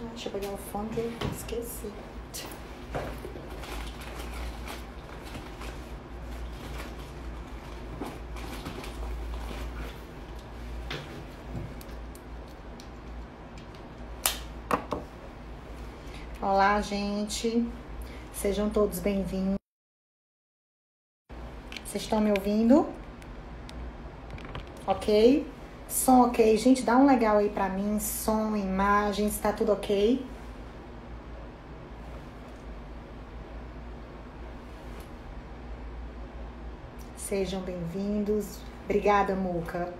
Deixa eu pegar o fone que eu esqueci. Olá, gente. Sejam todos bem-vindos. Vocês estão me ouvindo? Ok? Som ok? Gente, dá um legal aí pra mim. Som, imagens, tá tudo ok? Sejam bem-vindos. Obrigada, Muca.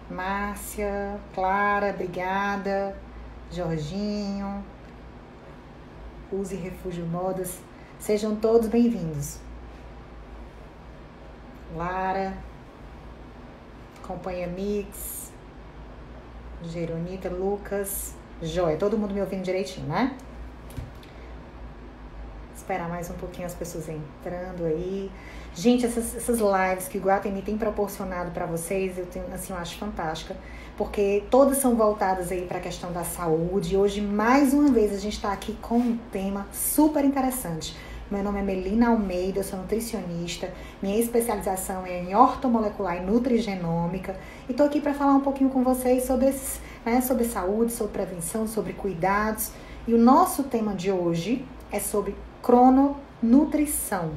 Márcia, Clara, obrigada. Jorginho. Use Refúgio Modas. Sejam todos bem-vindos. Lara, Companhia Mix, Geronita, Lucas, Joia. Todo mundo me ouvindo direitinho, né? Esperar mais um pouquinho as pessoas entrando aí. Gente, essas lives que o Iguatemi tem proporcionado para vocês, eu acho fantástica, porque todas são voltadas aí para a questão da saúde. E hoje, mais uma vez, a gente está aqui com um tema super interessante. Meu nome é Melina Almeida, eu sou nutricionista, minha especialização é em ortomolecular e nutrigenômica, e estou aqui para falar um pouquinho com vocês sobre, sobre saúde, sobre prevenção, sobre cuidados. E o nosso tema de hoje é sobre crononutrição,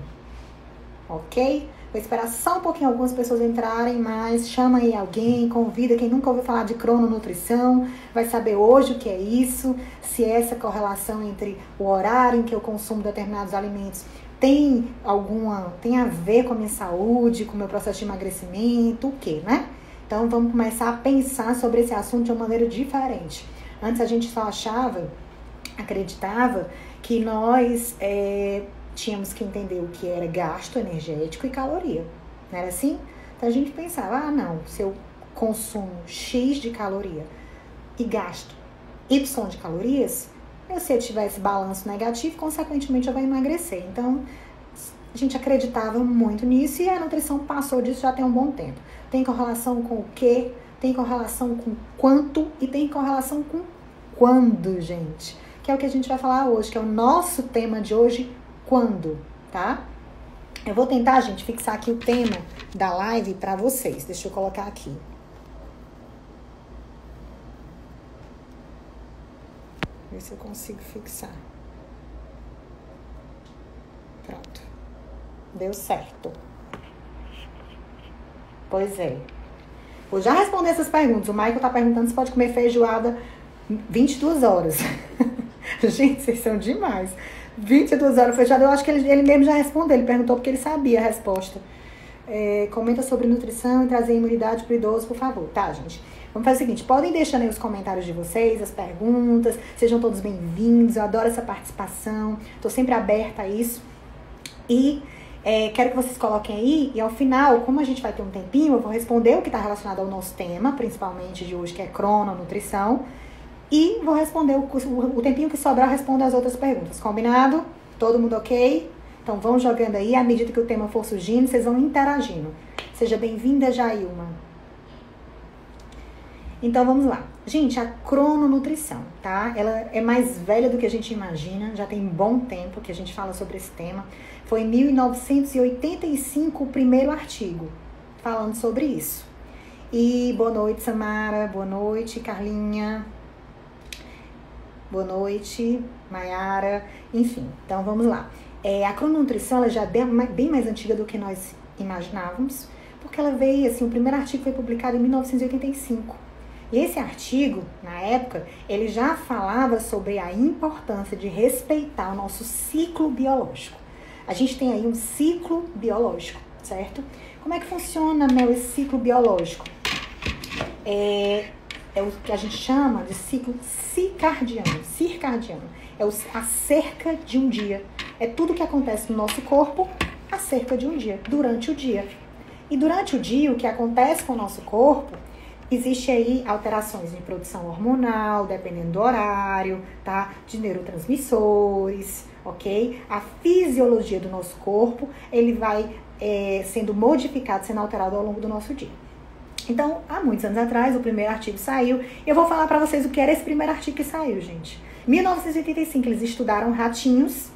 ok? Vou esperar só um pouquinho algumas pessoas entrarem, mas chama aí alguém, convida quem nunca ouviu falar de crononutrição, vai saber hoje o que é isso, se essa correlação entre o horário em que eu consumo determinados alimentos tem a ver com a minha saúde, com o meu processo de emagrecimento, o quê, né? Então vamos começar a pensar sobre esse assunto de uma maneira diferente. Antes a gente só acreditava que nós tínhamos que entender o que era gasto energético e caloria. Não era assim? Então a gente pensava, não, se eu consumo X de caloria e gasto Y de calorias, se eu tiver esse balanço negativo, consequentemente eu vou emagrecer. Então a gente acreditava muito nisso e a nutrição passou disso já tem um bom tempo. Tem correlação com o quê? Tem correlação com quanto e tem correlação com quando, gente. Que é o que a gente vai falar hoje, que é o nosso tema de hoje, quando, tá? Eu vou tentar, gente, fixar aqui o tema da live pra vocês. Deixa eu colocar aqui. Ver se eu consigo fixar. Pronto. Deu certo. Pois é. Vou já responder essas perguntas. O Michael tá perguntando se pode comer feijoada 22 horas. Gente, vocês são demais. 22 horas feijoada, eu acho que ele mesmo já respondeu. Ele perguntou porque ele sabia a resposta. Comenta sobre nutrição e trazer imunidade pro idoso, por favor. Tá, gente? Vamos fazer o seguinte, podem deixando aí os comentários de vocês, as perguntas, sejam todos bem-vindos, eu adoro essa participação, tô sempre aberta a isso. E quero que vocês coloquem aí, e ao final, como a gente vai ter um tempinho, eu vou responder o que está relacionado ao nosso tema, principalmente de hoje, que é crononutrição, e vou responder o tempinho que sobrar, eu respondo as outras perguntas. Combinado? Todo mundo ok? Então vão jogando aí, à medida que o tema for surgindo, vocês vão interagindo. Seja bem-vinda, Jailma. Então vamos lá. Gente, a crononutrição, tá? Ela é mais velha do que a gente imagina, já tem um bom tempo que a gente fala sobre esse tema. Foi em 1985 o primeiro artigo falando sobre isso. E boa noite, Samara, boa noite, Carlinha, boa noite, Maiara, enfim, então vamos lá. A crononutrição ela já é bem mais antiga do que nós imaginávamos, porque ela veio, assim, o primeiro artigo foi publicado em 1985. E esse artigo, na época, ele já falava sobre a importância de respeitar o nosso ciclo biológico. A gente tem aí um ciclo biológico, certo? Como é que funciona, Mel, esse ciclo biológico? É o que a gente chama de ciclo circadiano. É a cerca de um dia. É tudo que acontece no nosso corpo acerca de um dia, durante o dia. E durante o dia, o que acontece com o nosso corpo, existe aí alterações em produção hormonal, dependendo do horário, tá? De neurotransmissores, ok? A fisiologia do nosso corpo, ele vai sendo modificado, sendo alterado ao longo do nosso dia. Então, há muitos anos atrás, o primeiro artigo saiu. Eu vou falar para vocês o que era esse primeiro artigo que saiu, gente. Em 1985, eles estudaram ratinhos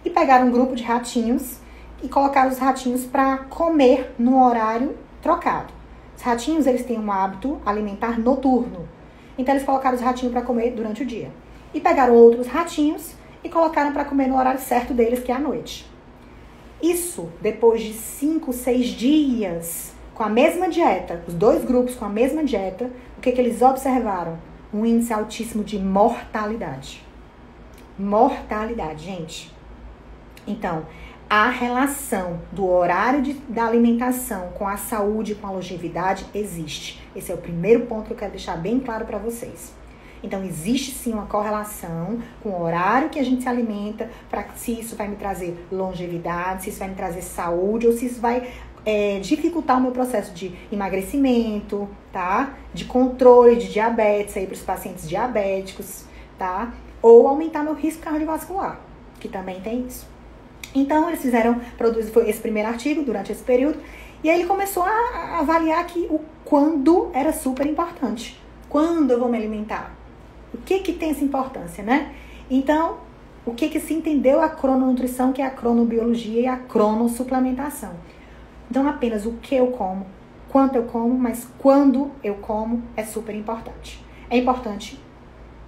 e pegaram um grupo de ratinhos e colocaram os ratinhos para comer no horário trocado. Os ratinhos, eles têm um hábito alimentar noturno. Então, eles colocaram os ratinhos para comer durante o dia. E pegaram outros ratinhos e colocaram para comer no horário certo deles, que é à noite. Isso, depois de 5, 6 dias, com a mesma dieta, os dois grupos com a mesma dieta, o que eles observaram? Um índice altíssimo de mortalidade. Mortalidade, gente. Então, a relação do horário da alimentação com a saúde e com a longevidade existe. Esse é o primeiro ponto que eu quero deixar bem claro para vocês. Então, existe sim uma correlação com o horário que a gente se alimenta, para se isso vai me trazer longevidade, se isso vai me trazer saúde, ou se isso vai dificultar o meu processo de emagrecimento, tá? De controle de diabetes aí para os pacientes diabéticos, tá? Ou aumentar meu risco cardiovascular, que também tem isso. Então, eles foi esse primeiro artigo durante esse período, e aí ele começou a avaliar que o quando era super importante. Quando eu vou me alimentar? O que tem essa importância, né? Então, o que se entendeu a crononutrição, que é a cronobiologia e a cronossuplementação. Então, apenas o que eu como, quanto eu como, mas quando eu como é super importante. É importante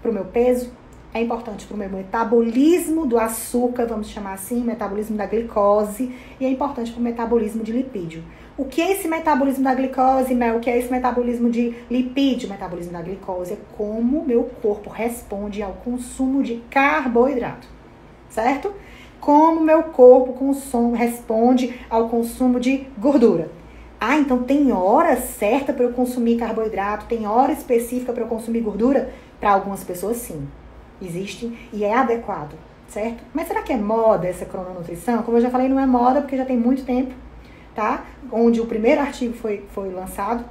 para o meu peso, é importante para o meu metabolismo do açúcar, vamos chamar assim, metabolismo da glicose, e é importante para o metabolismo de lipídio. O que é esse metabolismo da glicose, Mel? O que é esse metabolismo de lipídio? O metabolismo da glicose é como meu corpo responde ao consumo de carboidrato, certo? Como meu corpo responde ao consumo de gordura. Ah, então tem hora certa para eu consumir carboidrato, tem hora específica para eu consumir gordura? Para algumas pessoas, sim. Existe e é adequado, certo? Mas será que é moda essa crononutrição? Como eu já falei, não é moda porque já tem muito tempo, tá? Onde o primeiro artigo foi lançado,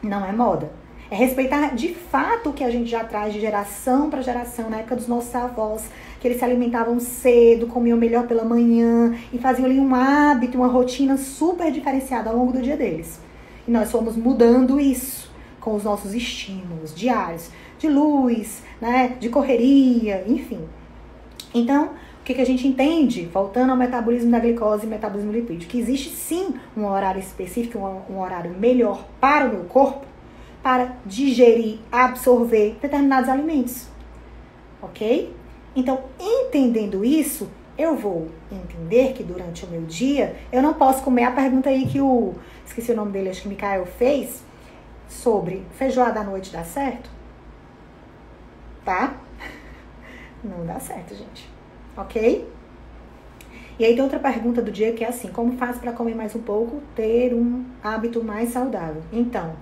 não é moda. É respeitar de fato o que a gente já traz de geração para geração, na época dos nossos avós, que eles se alimentavam cedo, comiam melhor pela manhã e faziam ali um hábito, uma rotina super diferenciada ao longo do dia deles. E nós fomos mudando isso com os nossos estímulos diários, de luz, né, de correria, enfim. Então, o que a gente entende, voltando ao metabolismo da glicose e metabolismo lipídio, que existe sim um horário específico, um horário melhor para o meu corpo, para digerir, absorver determinados alimentos, ok? Então, entendendo isso, eu vou entender que durante o meu dia, eu não posso comer a pergunta aí que esqueci o nome dele, acho que o Mikael fez, sobre feijoada à noite dá certo? Tá? Não dá certo, gente. Ok? E aí tem outra pergunta do dia que é assim, como faz para comer mais um pouco, ter um hábito mais saudável? Então,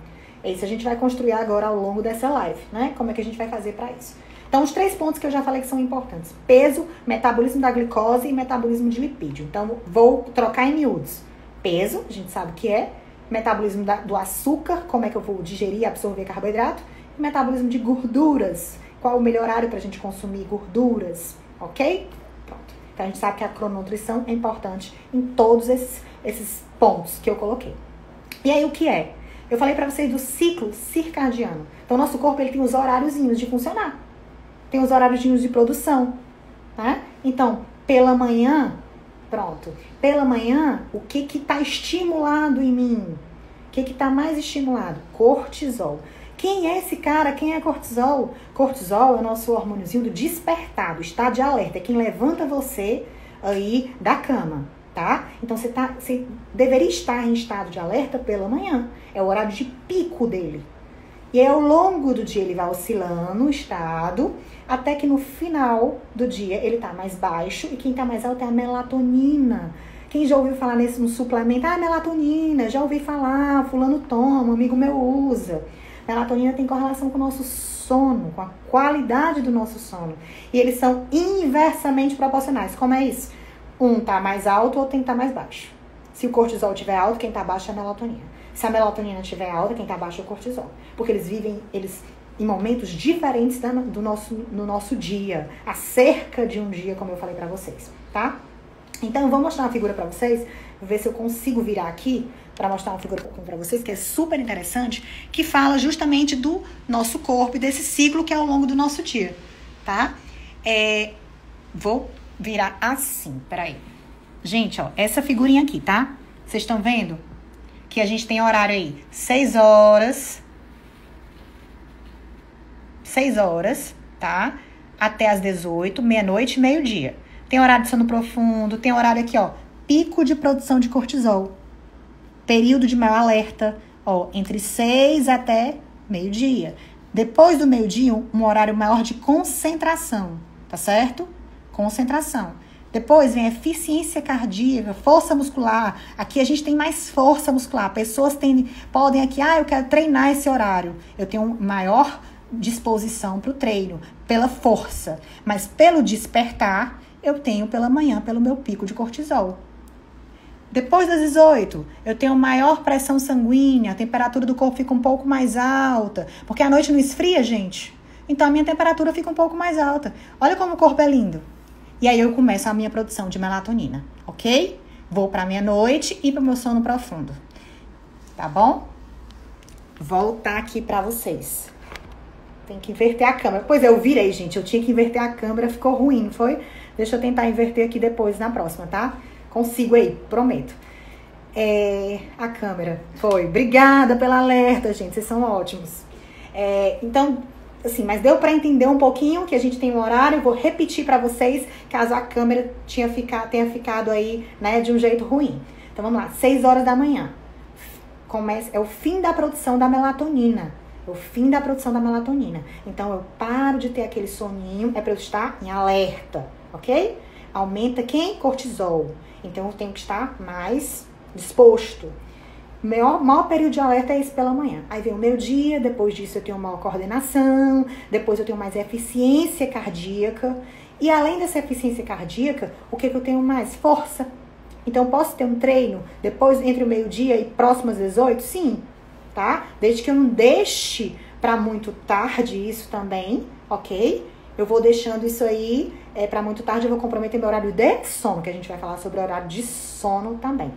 isso a gente vai construir agora ao longo dessa live, né? Como é que a gente vai fazer para isso? Então, os 3 pontos que eu já falei que são importantes. Peso, metabolismo da glicose e metabolismo de lipídio. Então, vou trocar em miúdos. Peso, a gente sabe o que é. Metabolismo do açúcar, como é que eu vou digerir e absorver carboidrato. E metabolismo de gorduras. Qual o melhor horário para a gente consumir gorduras, ok? Pronto. Então, a gente sabe que a crononutrição é importante em todos esses pontos que eu coloquei. E aí, o que é? Eu falei para vocês do ciclo circadiano. Então, o nosso corpo ele tem os horáriozinhos de funcionar. Tem os horáriozinhos de produção, tá? Então, pela manhã, pronto. Pela manhã, o que está estimulado em mim? O que está mais estimulado? Cortisol. Quem é esse cara? Quem é cortisol? Cortisol é o nosso hormôniozinho do despertar, do estado de alerta. É quem levanta você aí da cama, tá? Então, você deveria estar em estado de alerta pela manhã. É o horário de pico dele. E aí, ao longo do dia, ele vai oscilando o estado, até que no final do dia, ele tá mais baixo. E quem tá mais alto é a melatonina. Quem já ouviu falar no suplemento? Ah, melatonina, já ouvi falar, fulano toma, um amigo meu usa. Melatonina tem correlação com o nosso sono, com a qualidade do nosso sono. E eles são inversamente proporcionais. Como é isso? Um tá mais alto, outro tem que estar mais baixo. Se o cortisol estiver alto, quem tá baixo é a melatonina. Se a melatonina estiver alta, quem tá baixo é o cortisol. Porque eles vivem em momentos diferentes no nosso dia. Acerca de um dia, como eu falei pra vocês, tá? Então, eu vou mostrar uma figura pra vocês. Ver se eu consigo virar aqui para mostrar uma figura para vocês que é super interessante, que fala justamente do nosso corpo e desse ciclo que é ao longo do nosso dia, tá? Vou virar assim, peraí. Gente, ó, essa figurinha aqui, tá? Vocês estão vendo? Que a gente tem horário aí, 6 horas, tá? Até as 18, meia-noite, meio-dia. Tem horário de sono profundo, tem horário aqui, ó, pico de produção de cortisol. Período de maior alerta, ó, entre 6 até meio-dia. Depois do meio-dia, um horário maior de concentração, tá certo? Concentração. Depois vem eficiência cardíaca, força muscular. Aqui a gente tem mais força muscular. Pessoas podem aqui, eu quero treinar esse horário. Eu tenho maior disposição para o treino, pela força. Mas pelo despertar, eu tenho pela manhã, pelo meu pico de cortisol. Depois das 18, eu tenho maior pressão sanguínea, a temperatura do corpo fica um pouco mais alta. Porque a noite não esfria, gente. Então a minha temperatura fica um pouco mais alta. Olha como o corpo é lindo. E aí eu começo a minha produção de melatonina, ok? Vou para a minha noite e para o meu sono profundo. Tá bom? Voltar aqui para vocês. Tem que inverter a câmera. Pois é, eu virei, gente. Eu tinha que inverter a câmera, ficou ruim, não foi? Deixa eu tentar inverter aqui depois, na próxima, tá? Consigo aí, prometo. A câmera. Foi. Obrigada pela alerta, gente. Vocês são ótimos. Então, assim, mas deu pra entender um pouquinho que a gente tem um horário. Eu vou repetir pra vocês, caso a câmera tenha ficado aí, né, de um jeito ruim. Então, vamos lá. 6 horas da manhã. É o fim da produção da melatonina. O fim da produção da melatonina. Então, eu paro de ter aquele soninho, é para eu estar em alerta, ok? Aumenta quem? Cortisol. Então, eu tenho que estar mais disposto. Maior período de alerta é esse pela manhã. Aí vem o meu dia, depois disso eu tenho maior coordenação, depois eu tenho mais eficiência cardíaca. E além dessa eficiência cardíaca, o que eu tenho mais? Força. Então, eu posso ter um treino depois, entre o meio-dia e próximo às 18? Sim. Tá? Desde que eu não deixe para muito tarde isso também, ok? Eu vou deixando isso aí para muito tarde, eu vou comprometer meu horário de sono, que a gente vai falar sobre o horário de sono também,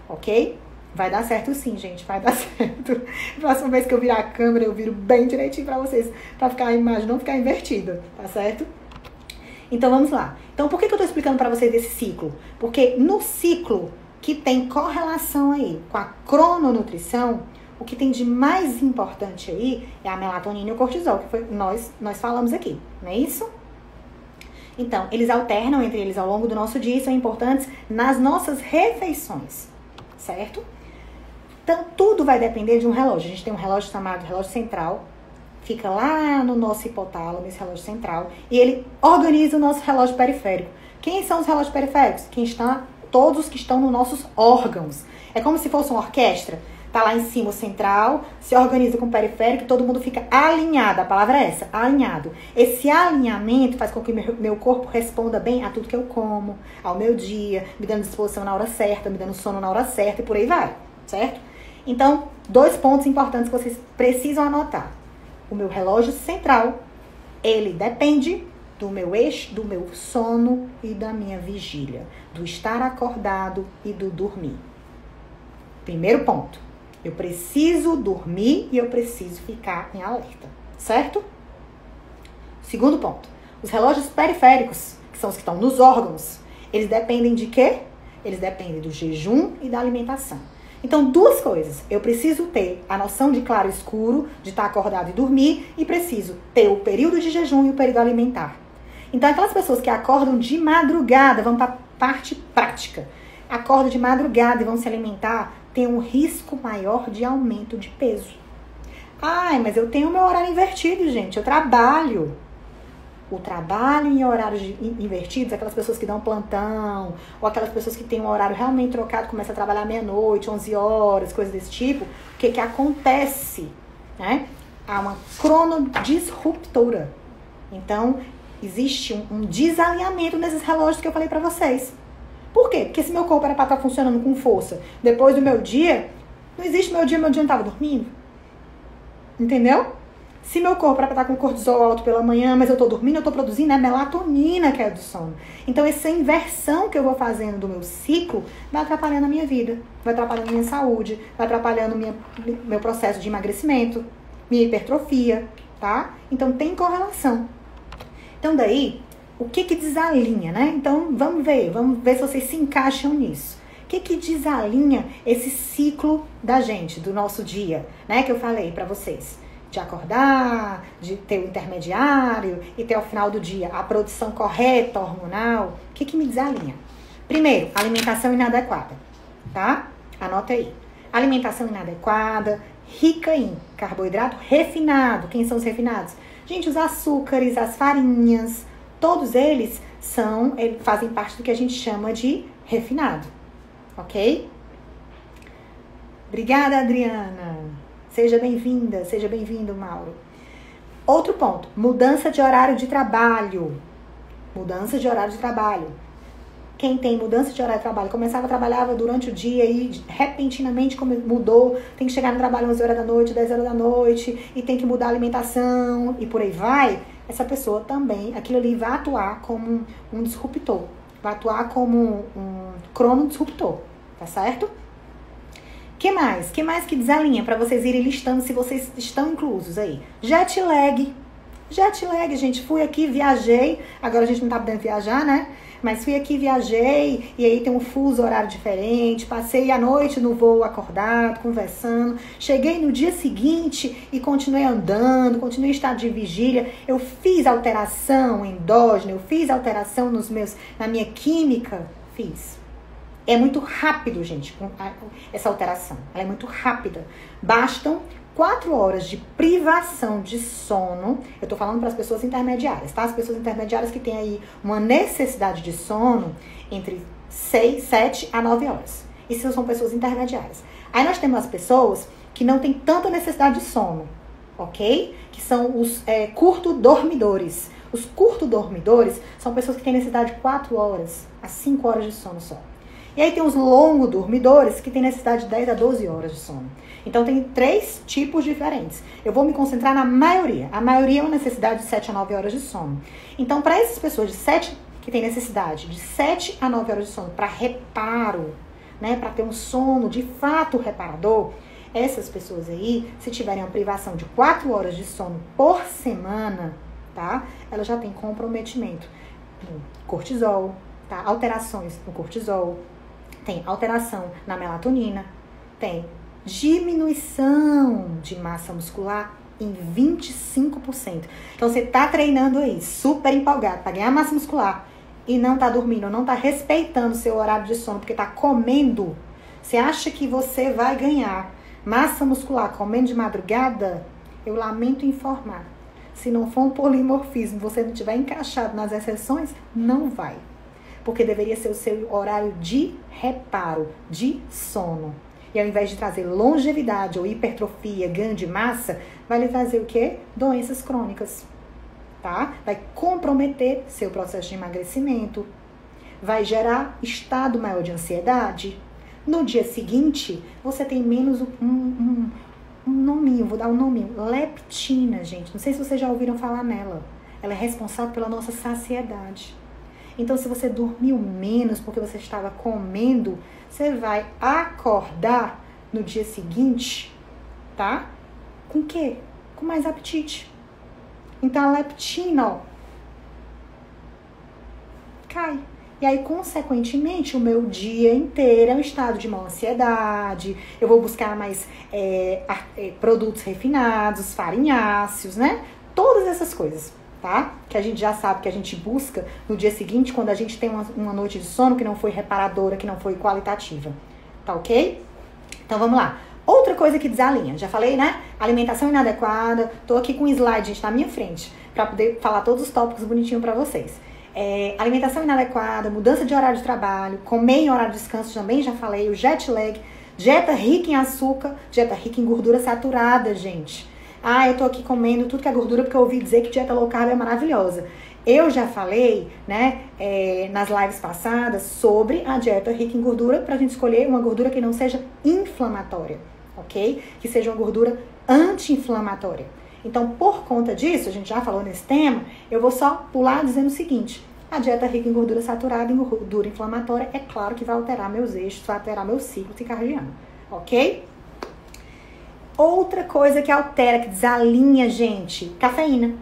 ok? Vai dar certo sim, gente, vai dar certo. Próxima vez que eu virar a câmera, eu viro bem direitinho para vocês, para ficar a imagem não ficar invertida, tá certo? Então, vamos lá. Então, por que eu tô explicando para vocês esse ciclo? Porque no ciclo que tem correlação aí com a crononutrição, o que tem de mais importante aí é a melatonina e o cortisol, que foi nós falamos aqui, não é isso? Então, eles alternam entre eles ao longo do nosso dia e são importantes nas nossas refeições, certo? Então, tudo vai depender de um relógio. A gente tem um relógio chamado relógio central, fica lá no nosso hipotálamo, esse relógio central, e ele organiza o nosso relógio periférico. Quem são os relógios periféricos? Todos que estão nos nossos órgãos. É como se fosse uma orquestra. Tá lá em cima o central, se organiza com o periférico e todo mundo fica alinhado. A palavra é essa, alinhado. Esse alinhamento faz com que meu corpo responda bem a tudo que eu como, ao meu dia, me dando disposição na hora certa, me dando sono na hora certa e por aí vai, certo? Então, 2 pontos importantes que vocês precisam anotar. O meu relógio central, ele depende do meu eixo, do meu sono e da minha vigília, do estar acordado e do dormir. Primeiro ponto. Eu preciso dormir e eu preciso ficar em alerta, certo? Segundo ponto. Os relógios periféricos, que são os que estão nos órgãos, eles dependem de quê? Eles dependem do jejum e da alimentação. Então, 2 coisas. Eu preciso ter a noção de claro e escuro, de estar acordado e dormir, e preciso ter o período de jejum e o período alimentar. Então, aquelas pessoas que acordam de madrugada, vão para a parte prática. Acordam de madrugada e vão se alimentar, tem um risco maior de aumento de peso. Ai, mas eu tenho meu horário invertido, gente. Eu trabalho. O trabalho em horários invertidos, aquelas pessoas que dão plantão, ou aquelas pessoas que têm um horário realmente trocado, começam a trabalhar meia-noite, 11 horas, coisas desse tipo. O que acontece? Né? Há uma cronodisruptura. Então, existe um desalinhamento nesses relógios que eu falei pra vocês. Por quê? Porque se meu corpo era para estar funcionando com força depois do meu dia, não existe meu dia não estava dormindo. Entendeu? Se meu corpo está com cortisol alto pela manhã, mas eu estou dormindo, eu estou produzindo a melatonina, que é do sono. Então, essa inversão que eu vou fazendo do meu ciclo vai atrapalhando a minha vida, vai atrapalhando a minha saúde, vai atrapalhando meu processo de emagrecimento, minha hipertrofia, tá? Então, tem correlação. Então, daí, o que desalinha, né? Então, vamos ver se vocês se encaixam nisso. O que desalinha esse ciclo da gente, do nosso dia, né? Que eu falei pra vocês. De acordar, de ter o intermediário e ter ao final do dia a produção correta, hormonal. O que me desalinha? Primeiro, alimentação inadequada, tá? Anota aí. Alimentação inadequada, rica em carboidrato refinado. Quem são os refinados? Gente, os açúcares, as farinhas, todos eles fazem parte do que a gente chama de refinado, ok? Obrigada, Adriana. Seja bem-vinda, seja bem-vindo, Mauro. Outro ponto, mudança de horário de trabalho. Mudança de horário de trabalho. Quem tem mudança de horário de trabalho, trabalhava durante o dia e repentinamente mudou, tem que chegar no trabalho 11 horas da noite, 10 horas da noite, e tem que mudar a alimentação, e por aí vai, essa pessoa também, aquilo ali vai atuar como um disruptor, vai atuar como um cronodisruptor, tá certo? Que mais que desalinha para vocês irem listando se vocês estão inclusos aí? Jet lag, gente, fui aqui, viajei, agora a gente não tá podendo viajar, né? Mas fui aqui, viajei, e aí tem um fuso horário diferente, passei a noite no voo acordado, conversando, cheguei no dia seguinte e continuei andando, continuei em estado de vigília, eu fiz alteração endógena, eu fiz alteração na minha química, fiz. É muito rápido, gente, essa alteração. Ela é muito rápida. Bastam 4 horas de privação de sono. Eu tô falando para as pessoas intermediárias, tá? As pessoas intermediárias que têm aí uma necessidade de sono entre 7 a 9 horas. Isso são pessoas intermediárias. Aí nós temos as pessoas que não têm tanta necessidade de sono, ok? Que são os curto-dormidores. Os curto-dormidores são pessoas que têm necessidade de 4 horas a 5 horas de sono só. E aí tem os longo-dormidores que têm necessidade de 10 a 12 horas de sono. Então tem 3 tipos diferentes. Eu vou me concentrar na maioria. A maioria é uma necessidade de 7 a 9 horas de sono. Então, para essas pessoas que têm necessidade de 7 a 9 horas de sono para reparo, né, para ter um sono de fato reparador, essas pessoas aí, se tiverem uma privação de 4 horas de sono por semana, tá? Elas já têm comprometimento no cortisol, tá? Alterações no cortisol, tem alteração na melatonina, tem diminuição de massa muscular em 25%. Então, você tá treinando aí, super empolgado para ganhar massa muscular e não tá dormindo, não tá respeitando o seu horário de sono, porque tá comendo. Você acha que você vai ganhar massa muscular comendo de madrugada? Eu lamento informar. Se não for um polimorfismo, você não tiver encaixado nas exceções, não vai. Porque deveria ser o seu horário de reparo, de sono. E ao invés de trazer longevidade ou hipertrofia, ganho de massa, vai lhe trazer o quê? Doenças crônicas, tá? Vai comprometer seu processo de emagrecimento, vai gerar estado maior de ansiedade. No dia seguinte, você tem menos um nominho, vou dar um nominho, leptina, gente. Não sei se vocês já ouviram falar nela. Ela é responsável pela nossa saciedade. Então, se você dormiu menos porque você estava comendo, você vai acordar no dia seguinte, tá? Com o quê? Com mais apetite. Então, a leptina, ó, cai. E aí, consequentemente, o meu dia inteiro é um estado de maior ansiedade. Eu vou buscar mais produtos refinados, farinháceos, né? Todas essas coisas. Tá? Que a gente já sabe que a gente busca no dia seguinte, quando a gente tem uma noite de sono que não foi reparadora, que não foi qualitativa. Tá ok? Então vamos lá. Outra coisa que desalinha, já falei, né? Alimentação inadequada. Tô aqui com um slide, gente, na minha frente, para poder falar todos os tópicos bonitinho para vocês. Alimentação inadequada, mudança de horário de trabalho, comer em horário de descanso, também já falei, o jet lag, dieta rica em açúcar, dieta rica em gordura saturada, gente. Ah, eu tô aqui comendo tudo que é gordura porque eu ouvi dizer que dieta low carb é maravilhosa. Eu já falei, né, nas lives passadas sobre a dieta rica em gordura pra gente escolher uma gordura que não seja inflamatória, ok? Que seja uma gordura anti-inflamatória. Então, por conta disso, a gente já falou nesse tema, eu vou só pular dizendo o seguinte: a dieta rica em gordura saturada, em gordura inflamatória, é claro que vai alterar meus eixos, vai alterar meu ciclo circadiano, ok? Outra coisa que altera, que desalinha, gente, cafeína.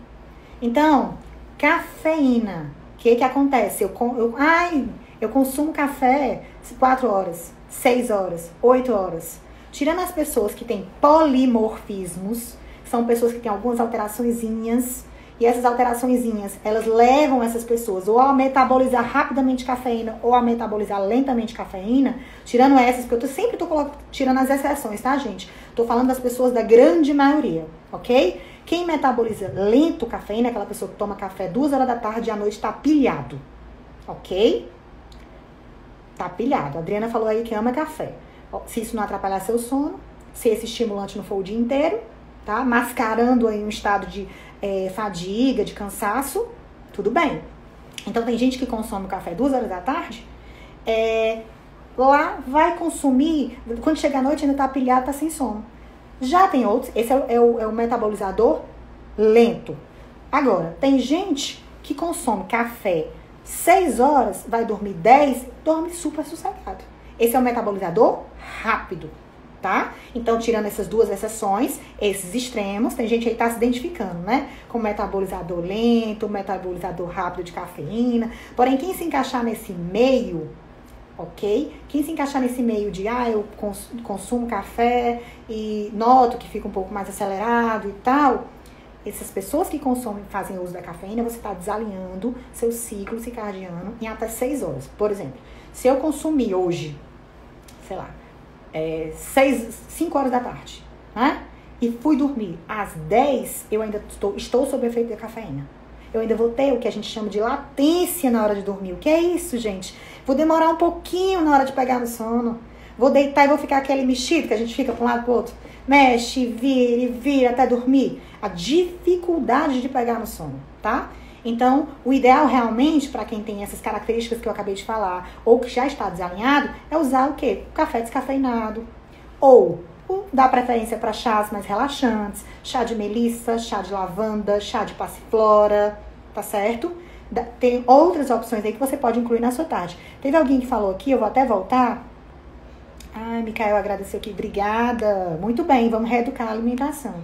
Então, cafeína, o que acontece? Eu consumo café 4 horas, 6 horas, 8 horas. Tirando as pessoas que têm polimorfismos, são pessoas que têm algumas alteraçõezinhas, e essas alteraçõezinhas, elas levam essas pessoas ou a metabolizar rapidamente cafeína ou a metabolizar lentamente cafeína. Tirando essas, porque sempre tô tirando as exceções, tá, gente? Tô falando das pessoas da grande maioria, ok? Quem metaboliza lento cafeína é aquela pessoa que toma café 2 horas da tarde e à noite tá pilhado, ok? Tá pilhado. A Adriana falou aí que ama café. Se isso não atrapalhar seu sono, se esse estimulante não for o dia inteiro, tá? Mascarando aí um estado de fadiga, de cansaço, tudo bem. Então tem gente que consome café 2 horas da tarde, lá vai consumir, quando chega à noite ainda tá pilhado, tá sem sono. Já tem outros, esse é o metabolizador lento. Agora, tem gente que consome café 6 horas, vai dormir 10, dorme super sossegado. Esse é o metabolizador rápido, tá? Então, tirando essas duas exceções, esses extremos, tem gente aí que tá se identificando, né? Com metabolizador lento, metabolizador rápido de cafeína. Porém, quem se encaixar nesse meio, ok? Quem se encaixar nesse meio de, eu consumo café e noto que fica um pouco mais acelerado e tal, essas pessoas que consomem, fazem uso da cafeína, você está desalinhando seu ciclo circadiano em até 6 horas. Por exemplo, se eu consumir hoje, sei lá, 5 horas da tarde, né? E fui dormir às 10, eu ainda estou sob efeito da cafeína. Eu ainda vou ter o que a gente chama de latência na hora de dormir. O que é isso, gente? Vou demorar um pouquinho na hora de pegar no sono. Vou deitar e vou ficar aquele mexido que a gente fica para um lado e para o outro. Mexe, vira até dormir. A dificuldade de pegar no sono, tá? Então, o ideal realmente, para quem tem essas características que eu acabei de falar, ou que já está desalinhado, é usar o quê? O café descafeinado. Ou dar preferência para chás mais relaxantes, chá de melissa, chá de lavanda, chá de passiflora, tá certo? Tem outras opções aí que você pode incluir na sua tarde. Teve alguém que falou aqui, eu vou até voltar. Micael agradeceu aqui, obrigada. Muito bem, vamos reeducar a alimentação.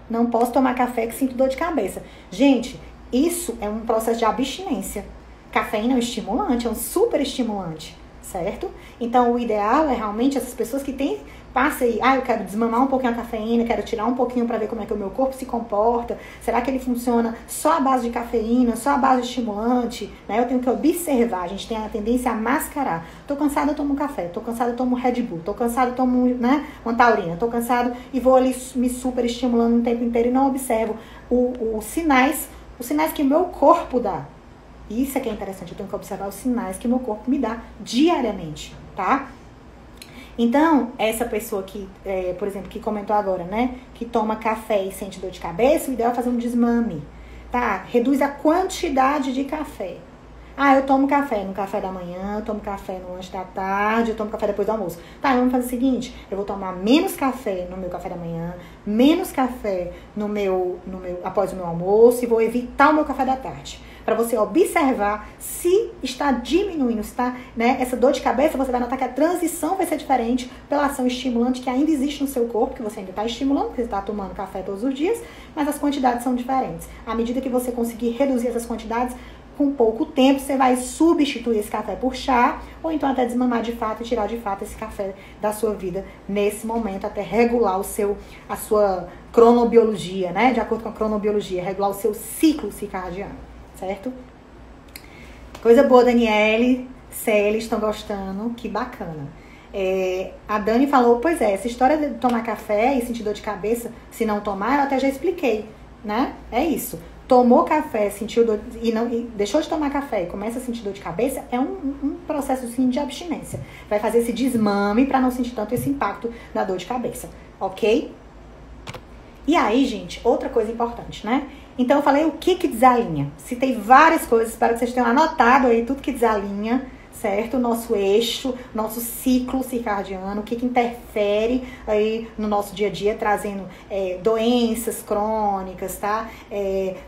Não posso tomar café que sinto dor de cabeça. Gente, isso é um processo de abstinência. Cafeína é um estimulante, é um super estimulante, certo? Então, o ideal é realmente essas pessoas que têm, passa aí, eu quero desmamar um pouquinho a cafeína, quero tirar um pouquinho para ver como é que o meu corpo se comporta. Será que ele funciona só à base de cafeína, só à base de estimulante? Né? Eu tenho que observar, a gente tem a tendência a mascarar. Tô cansada, eu tomo um café. Tô cansada, eu tomo um Red Bull. Tô cansada, eu tomo uma taurina. Tô cansada e vou ali me super estimulando o tempo inteiro e não observo os sinais que o meu corpo dá. Isso é que é interessante, eu tenho que observar os sinais que o meu corpo me dá diariamente, tá? Então, essa pessoa que, por exemplo, que comentou agora, né? Que toma café e sente dor de cabeça, o ideal é fazer um desmame, tá? Reduz a quantidade de café. Eu tomo café no café da manhã, eu tomo café no lanche da tarde, eu tomo café depois do almoço. Vamos fazer o seguinte, eu vou tomar menos café no meu café da manhã, menos café após o meu almoço e vou evitar o meu café da tarde. Para você observar se está diminuindo, se está, né, essa dor de cabeça, você vai notar que a transição vai ser diferente pela ação estimulante que ainda existe no seu corpo, que você ainda está estimulando, porque você está tomando café todos os dias, mas as quantidades são diferentes. À medida que você conseguir reduzir essas quantidades, com pouco tempo você vai substituir esse café por chá, ou então até desmamar de fato e tirar de fato esse café da sua vida nesse momento, até regular a sua cronobiologia, né? De acordo com a cronobiologia, regular o seu ciclo circadiano. Certo? Coisa boa, Daniele, Célia, estão gostando, que bacana. A Dani falou, pois essa história de tomar café e sentir dor de cabeça, se não tomar, eu até já expliquei, né? É isso. Tomou café, sentiu dor, e deixou de tomar café e começa a sentir dor de cabeça, é um processo sim, de abstinência. Vai fazer esse desmame para não sentir tanto esse impacto da dor de cabeça, ok? E aí, gente, outra coisa importante, né? Então, eu falei o que desalinha. Citei várias coisas, espero que vocês tenham anotado aí tudo que desalinha, certo? Nosso eixo, nosso ciclo circadiano, o que interfere aí no nosso dia a dia, trazendo doenças crônicas, tá?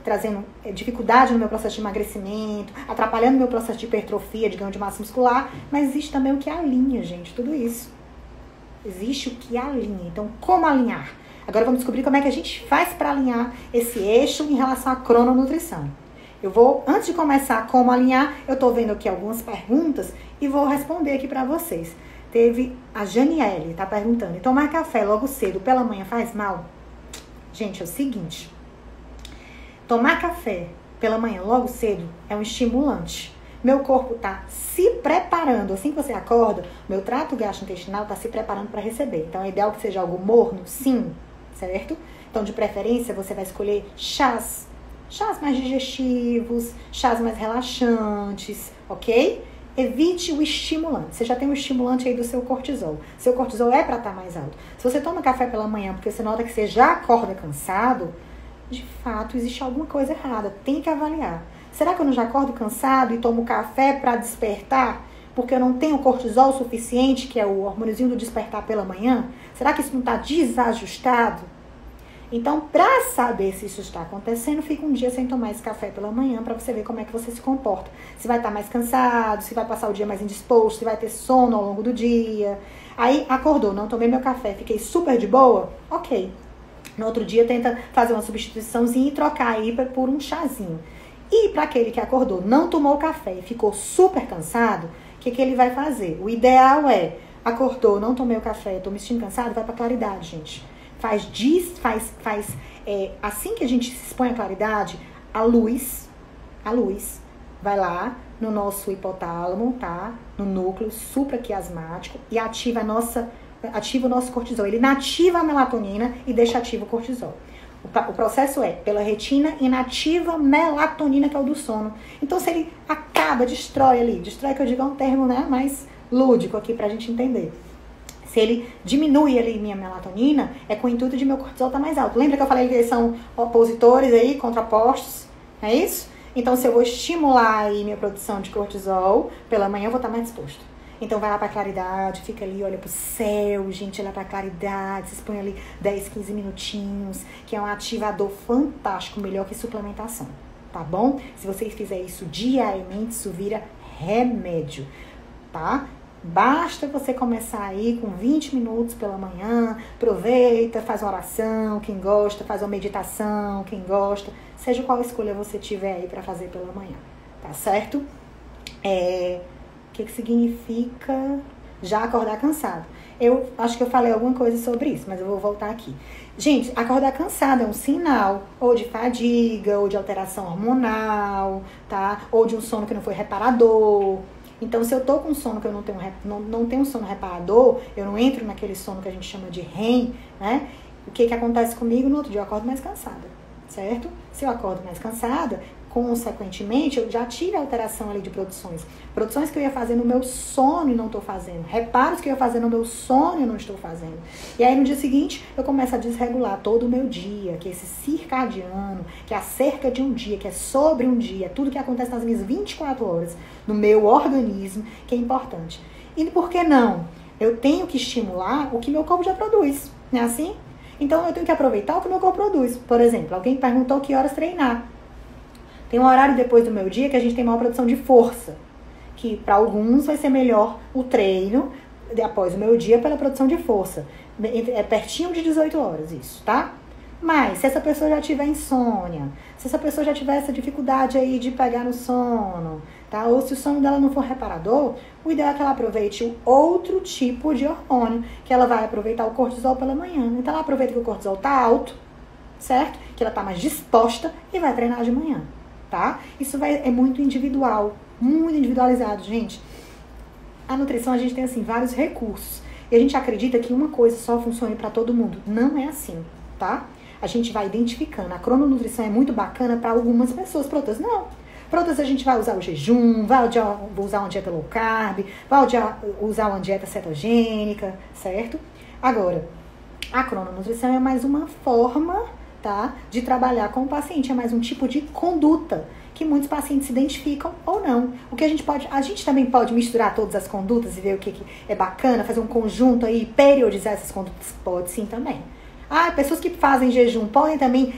Trazendo dificuldade no meu processo de emagrecimento, atrapalhando o meu processo de hipertrofia, de ganho de massa muscular, mas existe também o que alinha, gente, tudo isso. Existe o que alinha. Então, como alinhar? Agora vamos descobrir como é que a gente faz para alinhar esse eixo em relação à crononutrição. Eu vou, antes de começar como alinhar, eu tô vendo aqui algumas perguntas e vou responder aqui para vocês. Teve a Janiele, tá perguntando, tomar café logo cedo pela manhã faz mal? Gente, é o seguinte, tomar café pela manhã logo cedo é um estimulante. Meu corpo tá se preparando, assim que você acorda, meu trato gastrointestinal tá se preparando para receber. Então é ideal que seja algo morno, sim, certo? Então de preferência você vai escolher chás mais digestivos, chás mais relaxantes, ok? Evite o estimulante. Você já tem um estimulante aí do seu cortisol. Seu cortisol é para estar mais alto. Se você toma café pela manhã porque você nota que você já acorda cansado, de fato existe alguma coisa errada. Tem que avaliar. Será que eu não já acordo cansado e tomo café para despertar? Porque eu não tenho cortisol suficiente, que é o hormôniozinho do despertar pela manhã? Será que isso não está desajustado? Então, para saber se isso está acontecendo, fica um dia sem tomar esse café pela manhã para você ver como é que você se comporta. Se vai estar mais cansado, se vai passar o dia mais indisposto, se vai ter sono ao longo do dia. Aí, acordou, não tomei meu café, fiquei super de boa? Ok. No outro dia, tenta fazer uma substituiçãozinha e trocar aí por um chazinho. E para aquele que acordou, não tomou o café e ficou super cansado, o que ele vai fazer? O ideal é, acordou, não tomei o café, estou me sentindo cansado, vai para claridade, gente. Assim que a gente se expõe à claridade, a luz vai lá no nosso hipotálamo, tá? No núcleo supraquiasmático e ativa o nosso cortisol. Ele inativa a melatonina e deixa ativo o cortisol. O processo é pela retina inativa melatonina, que é o do sono. Então, se ele acaba, destrói que eu digo é um termo, né, mais lúdico aqui pra gente entender. Se ele diminui ali minha melatonina, é com o intuito de meu cortisol estar mais alto. Lembra que eu falei que eles são opositores aí, contrapostos? É isso? Então, se eu vou estimular aí minha produção de cortisol, pela manhã eu vou estar mais disposto. Então, vai lá pra claridade, fica ali, olha pro céu, gente, olha pra claridade, se expõe ali 10, 15 minutinhos, que é um ativador fantástico, melhor que suplementação, tá bom? Se vocês fizerem isso diariamente, isso vira remédio, tá? Basta você começar aí com 20 minutos pela manhã, aproveita, faz uma oração, quem gosta, faz uma meditação, quem gosta, seja qual escolha você tiver aí pra fazer pela manhã, tá certo? O que significa já acordar cansado? Eu acho que eu falei alguma coisa sobre isso, mas eu vou voltar aqui. Gente, acordar cansado é um sinal ou de fadiga, ou de alteração hormonal, tá? Ou de um sono que não foi reparador. Então, se eu tô com sono que eu não tenho um sono reparador, eu não entro naquele sono que a gente chama de REM, né? O que acontece comigo? No outro dia eu acordo mais cansada, certo? Se eu acordo mais cansada, consequentemente, eu já tive alteração ali de produções. Produções que eu ia fazer no meu sono e não estou fazendo. Reparos que eu ia fazer no meu sono e não estou fazendo. E aí, no dia seguinte, eu começo a desregular todo o meu dia, que é esse circadiano, que é acerca de um dia, que é sobre um dia, tudo que acontece nas minhas 24 horas, no meu organismo, que é importante. E por que não? Eu tenho que estimular o que meu corpo já produz, não é assim? Então, eu tenho que aproveitar o que meu corpo produz. Por exemplo, alguém perguntou que horas treinar. Tem um horário depois do meu dia que a gente tem maior produção de força. Que para alguns vai ser melhor o treino após o meu dia pela produção de força. É pertinho de 18 horas isso, tá? Mas se essa pessoa já tiver insônia, se essa pessoa já tiver essa dificuldade aí de pegar no sono, tá? Ou se o sono dela não for reparador, o ideal é que ela aproveite o outro tipo de hormônio, que ela vai aproveitar o cortisol pela manhã. Então ela aproveita que o cortisol tá alto, certo? Que ela tá mais disposta e vai treinar de manhã. Tá? Isso é muito individual, muito individualizado, gente. A nutrição, a gente tem, assim, vários recursos. E a gente acredita que uma coisa só funcione para todo mundo. Não é assim, tá? A gente vai identificando. A crononutrição é muito bacana para algumas pessoas, para outras não. Para outras a gente vai usar o jejum, vai usar uma dieta low carb, vai usar uma dieta cetogênica, certo? Agora, a crononutrição é mais uma forma, tá, de trabalhar com o paciente, é mais um tipo de conduta que muitos pacientes se identificam ou não. O que a gente também pode misturar todas as condutas e ver o que é bacana, fazer um conjunto aí, periodizar essas condutas? Pode sim também. Pessoas que fazem jejum podem também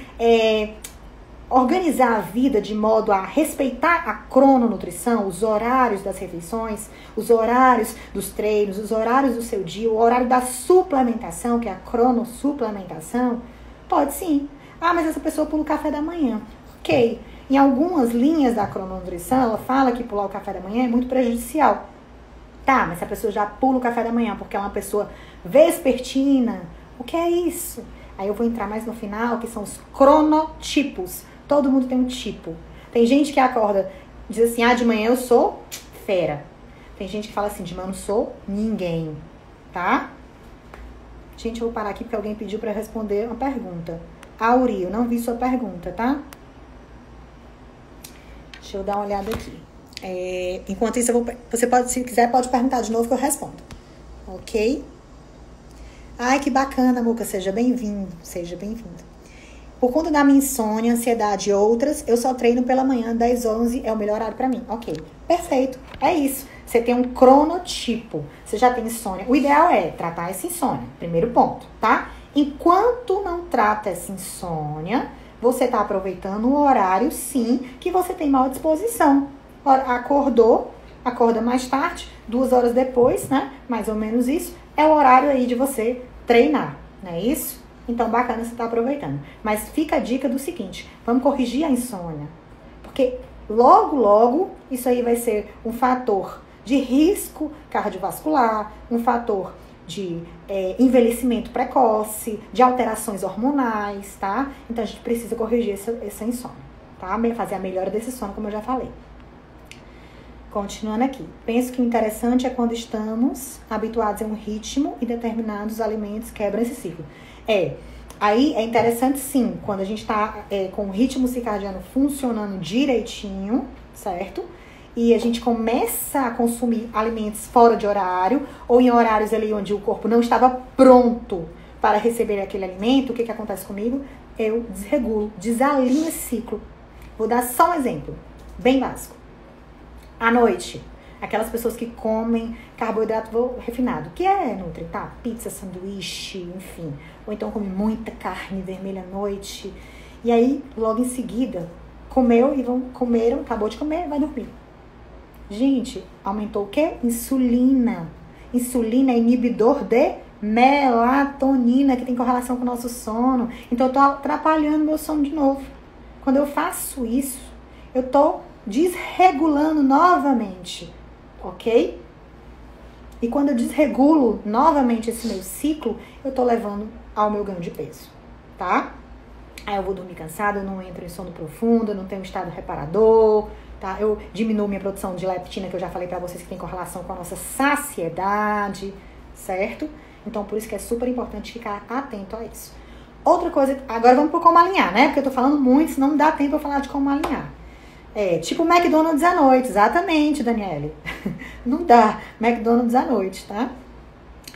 organizar a vida de modo a respeitar a crononutrição, os horários das refeições, os horários dos treinos, os horários do seu dia, o horário da suplementação, que é a cronossuplementação? Pode sim. Mas essa pessoa pula o café da manhã. Ok. Em algumas linhas da crononutrição, ela fala que pular o café da manhã é muito prejudicial. Tá, mas se a pessoa já pula o café da manhã porque é uma pessoa vespertina, o que é isso? Aí eu vou entrar mais no final, que são os cronotipos. Todo mundo tem um tipo. Tem gente que acorda, diz assim, de manhã eu sou fera. Tem gente que fala assim, de manhã eu não sou ninguém, tá? Gente, eu vou parar aqui porque alguém pediu para responder uma pergunta. Auri, eu não vi sua pergunta, tá? Deixa eu dar uma olhada aqui. Enquanto isso, você pode, se quiser, pode perguntar de novo que eu respondo. Ok? Ai, que bacana, Muca. Seja bem-vindo. Seja bem-vindo. Por conta da minha insônia, ansiedade e outras, eu só treino pela manhã, 10, 11 é o melhor horário pra mim. Ok, perfeito. É isso. Você tem um cronotipo. Você já tem insônia. O ideal é tratar essa insônia. Primeiro ponto, tá? Enquanto não trata essa insônia, você tá aproveitando um horário, sim, que você tem maior disposição. Acorda mais tarde, 2 horas depois, né? Mais ou menos isso. É o horário aí de você treinar, não é isso? Então, bacana você estar aproveitando. Mas fica a dica do seguinte, vamos corrigir a insônia. Porque logo, isso aí vai ser um fator de risco cardiovascular, um fator de envelhecimento precoce, de alterações hormonais, tá? Então, a gente precisa corrigir essa insônia, tá? Fazer a melhora desse sono, como eu já falei. Continuando aqui. Penso que o interessante é quando estamos habituados a um ritmo e determinados alimentos quebram esse ciclo. Aí é interessante sim, quando a gente tá com o ritmo circadiano funcionando direitinho, certo? E a gente começa a consumir alimentos fora de horário, ou em horários ali onde o corpo não estava pronto para receber aquele alimento, o que acontece comigo? Eu desregulo, desalinho esse ciclo. Vou dar só um exemplo, bem básico. À noite, aquelas pessoas que comem carboidrato refinado, que é nutri, tá? Pizza, sanduíche, enfim. Ou então come muita carne vermelha à noite. E aí, logo em seguida, comeram, acabou de comer, vai dormir. Gente, aumentou o quê? Insulina. Insulina é inibidor de melatonina, que tem correlação com o nosso sono. Então, eu tô atrapalhando meu sono de novo. Quando eu faço isso, eu tô desregulando novamente, ok? E quando eu desregulo novamente esse meu ciclo, eu tô levando ao meu ganho de peso, tá? Aí eu vou dormir cansada, eu não entro em sono profundo, eu não tenho um estado reparador, tá? Eu diminuo minha produção de leptina, que eu já falei pra vocês que tem correlação com a nossa saciedade, certo? Então, por isso que é super importante ficar atento a isso. Outra coisa, agora vamos pro como alinhar, né? Porque eu tô falando muito, senão não dá tempo eu falar de como alinhar. Tipo McDonald's à noite, exatamente, Daniele. Não dá, McDonald's à noite, tá?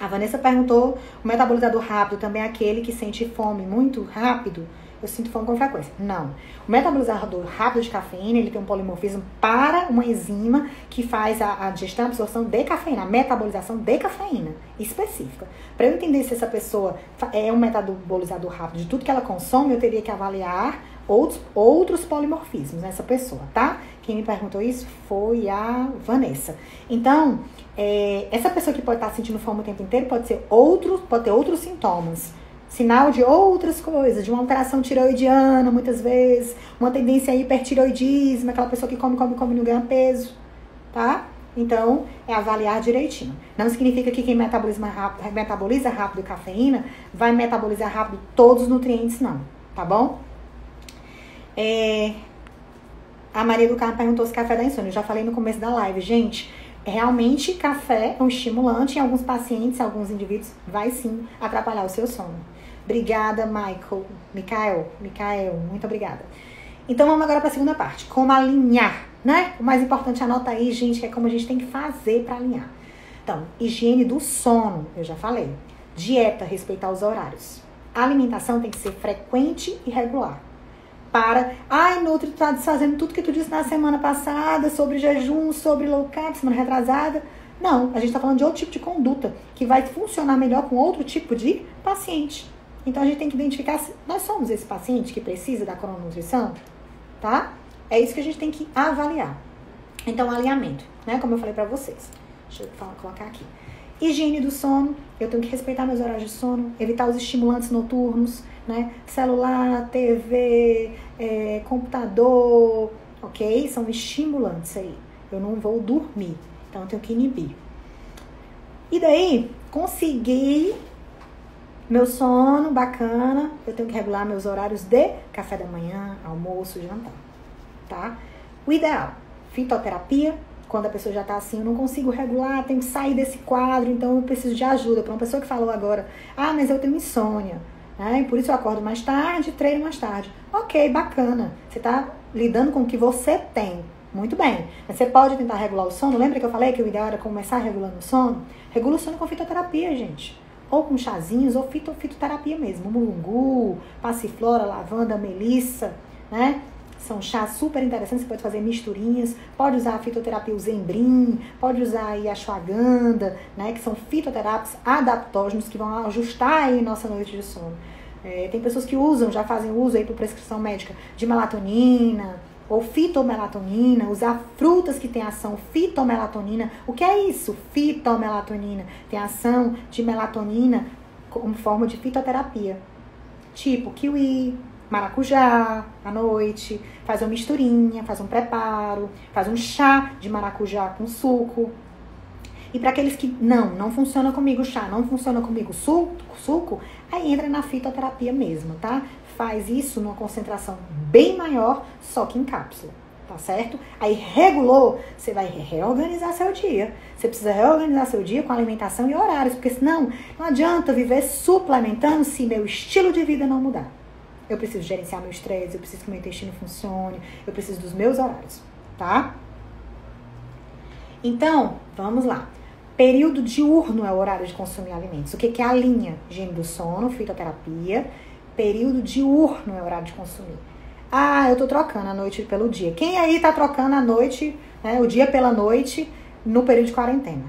A Vanessa perguntou, o metabolizador rápido também é aquele que sente fome muito rápido? Eu sinto fome com frequência. Não. O metabolizador rápido de cafeína, ele tem um polimorfismo para uma enzima que faz a digestão e absorção de cafeína, a metabolização de cafeína específica. Para eu entender se essa pessoa é um metabolizador rápido de tudo que ela consome, eu teria que avaliar outros polimorfismos nessa pessoa, tá? Quem me perguntou isso foi a Vanessa. Então, essa pessoa que pode estar sentindo fome o tempo inteiro pode ter outros sintomas. Sinal de outras coisas, de uma alteração tireoidiana, muitas vezes, uma tendência a hipertireoidismo, aquela pessoa que come e não ganha peso, tá? Então, é avaliar direitinho. Não significa que quem metaboliza rápido cafeína vai metabolizar rápido todos os nutrientes, não, tá bom? A Maria do Carmo perguntou se café dá insônia. Eu já falei no começo da live, gente. Realmente, café é um estimulante. Em alguns pacientes, alguns indivíduos, vai sim atrapalhar o seu sono. Obrigada, Mikael, muito obrigada. Então, vamos agora para a segunda parte. Como alinhar, né? O mais importante, anota aí, gente, que é como a gente tem que fazer para alinhar. Então, higiene do sono, eu já falei. Dieta, respeitar os horários. A alimentação tem que ser frequente e regular. para. Ai, Nutri, tu tá desfazendo tudo que tu disse na semana passada sobre jejum, sobre low carb, semana retrasada. Não, a gente está falando de outro tipo de conduta que vai funcionar melhor com outro tipo de paciente. Então a gente tem que identificar se nós somos esse paciente que precisa da crononutrição, tá? É isso que a gente tem que avaliar. Então, alinhamento, né? Como eu falei pra vocês. Deixa eu colocar aqui. Higiene do sono, eu tenho que respeitar meus horários de sono, evitar os estimulantes noturnos, né? Celular, TV, computador, ok? São estimulantes aí. Eu não vou dormir, então eu tenho que inibir. E daí, consegui meu sono bacana, eu tenho que regular meus horários de café da manhã, almoço, jantar, tá? O ideal, fitoterapia, quando a pessoa já tá assim, eu não consigo regular, tenho que sair desse quadro, então eu preciso de ajuda. Para uma pessoa que falou agora, mas eu tenho insônia, né? E por isso eu acordo mais tarde, treino mais tarde. Ok, bacana, você tá lidando com o que você tem, muito bem. Mas você pode tentar regular o sono, lembra que eu falei que o ideal era começar regulando o sono? Regula o sono com fitoterapia, gente. Ou com chazinhos, ou fitoterapia mesmo. Mulungu, passiflora, lavanda, melissa, né? São chás super interessantes, você pode fazer misturinhas, pode usar a fitoterapia, o Zembrim, pode usar aí a ashwagandha, né? Que são fitoterápicos adaptógenos que vão ajustar aí nossa noite de sono. Tem pessoas que usam, já fazem uso aí por prescrição médica de melatonina, ou fitomelatonina, usar frutas que têm ação fitomelatonina. O que é isso? Fitomelatonina. Tem ação de melatonina como forma de fitoterapia. Tipo kiwi, maracujá à noite, faz uma misturinha, faz um preparo, faz um chá de maracujá com suco. E para aqueles que não funciona comigo chá, não funciona comigo suco, aí entra na fitoterapia mesmo, tá? Faz isso numa concentração bem maior, só que em cápsula, tá certo? Aí regulou, você vai reorganizar seu dia. Você precisa reorganizar seu dia com alimentação e horários, porque senão não adianta viver suplementando se meu estilo de vida não mudar. Eu preciso gerenciar meu estresse, eu preciso que meu intestino funcione, eu preciso dos meus horários, tá? Então, vamos lá. Período diurno é o horário de consumir alimentos. O que é a linha? Higiene do sono, fitoterapia. Período diurno é o horário de consumir. Eu tô trocando a noite pelo dia. Quem aí tá trocando a noite, né, o dia pela noite, no período de quarentena?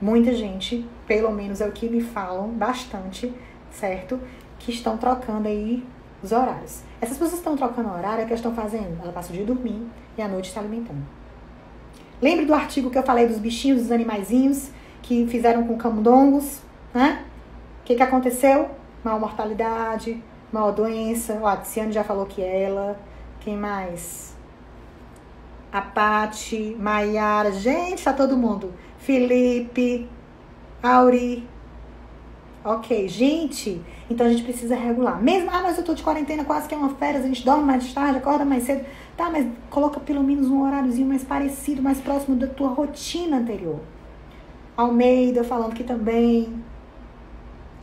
Muita gente, pelo menos é o que me falam bastante, certo? Que estão trocando aí os horários. Essas pessoas que estão trocando o horário, o que elas estão fazendo? Ela passa o dia dormindo e a noite está alimentando. Lembre do artigo que eu falei dos bichinhos, dos animaizinhos que fizeram com camundongos, né? O que aconteceu? Maior mortalidade, maior doença. A Tiziane já falou que ela. Quem mais? A Pati, Maiara. Gente, tá todo mundo. Felipe, Auri. Ok, gente. Então a gente precisa regular. Mesmo, mas eu tô de quarentena, quase que é uma férias, a gente dorme mais tarde, acorda mais cedo. Tá, mas coloca pelo menos um horáriozinho mais parecido, mais próximo da tua rotina anterior. Almeida falando que também.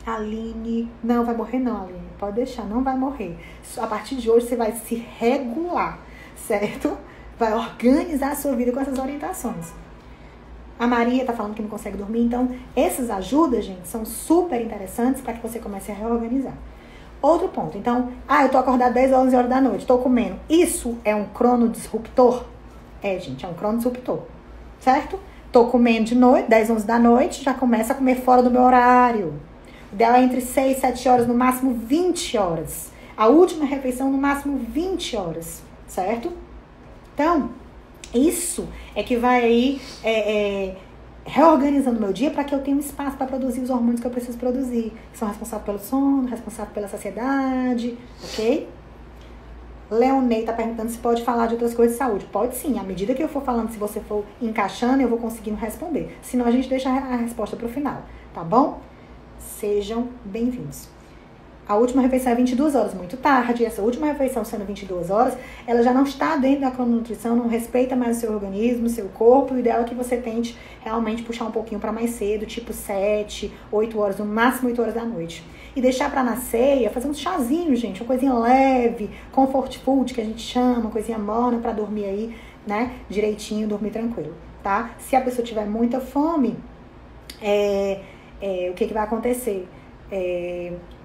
Aline, não vai morrer não, Aline, pode deixar, não vai morrer. A partir de hoje você vai se regular, certo? Vai organizar a sua vida com essas orientações. A Maria tá falando que não consegue dormir, então essas ajudas, gente, são super interessantes para que você comece a reorganizar. Outro ponto, então, eu tô acordada 10 horas, 11 horas da noite, tô comendo. Isso é um crono disruptor? Gente, é um crono disruptor, certo? Tô comendo de noite, 10, 11 da noite, já começa a comer fora do meu horário. O ideal é entre 6, 7 horas, no máximo 20 horas. A última refeição, no máximo 20 horas, certo? Então, isso é que vai aí reorganizando meu dia para que eu tenha um espaço para produzir os hormônios que eu preciso produzir, que são responsáveis pelo sono, responsáveis pela saciedade, ok? Leonei tá perguntando se pode falar de outras coisas de saúde. Pode sim, à medida que eu for falando, se você for encaixando, eu vou conseguindo responder. Senão a gente deixa a resposta pro final, tá bom? Sejam bem-vindos. A última refeição é 22 horas, muito tarde. Essa última refeição sendo 22 horas, ela já não está dentro da crononutrição, não respeita mais o seu organismo, o seu corpo. O ideal é que você tente realmente puxar um pouquinho para mais cedo, tipo 7, 8 horas, no máximo 8 horas da noite. E deixar para na ceia, fazer uns chazinhos, gente, uma coisinha leve, comfort food, que a gente chama, uma coisinha morna para dormir aí, né, direitinho, dormir tranquilo, tá? Se a pessoa tiver muita fome, o que vai acontecer?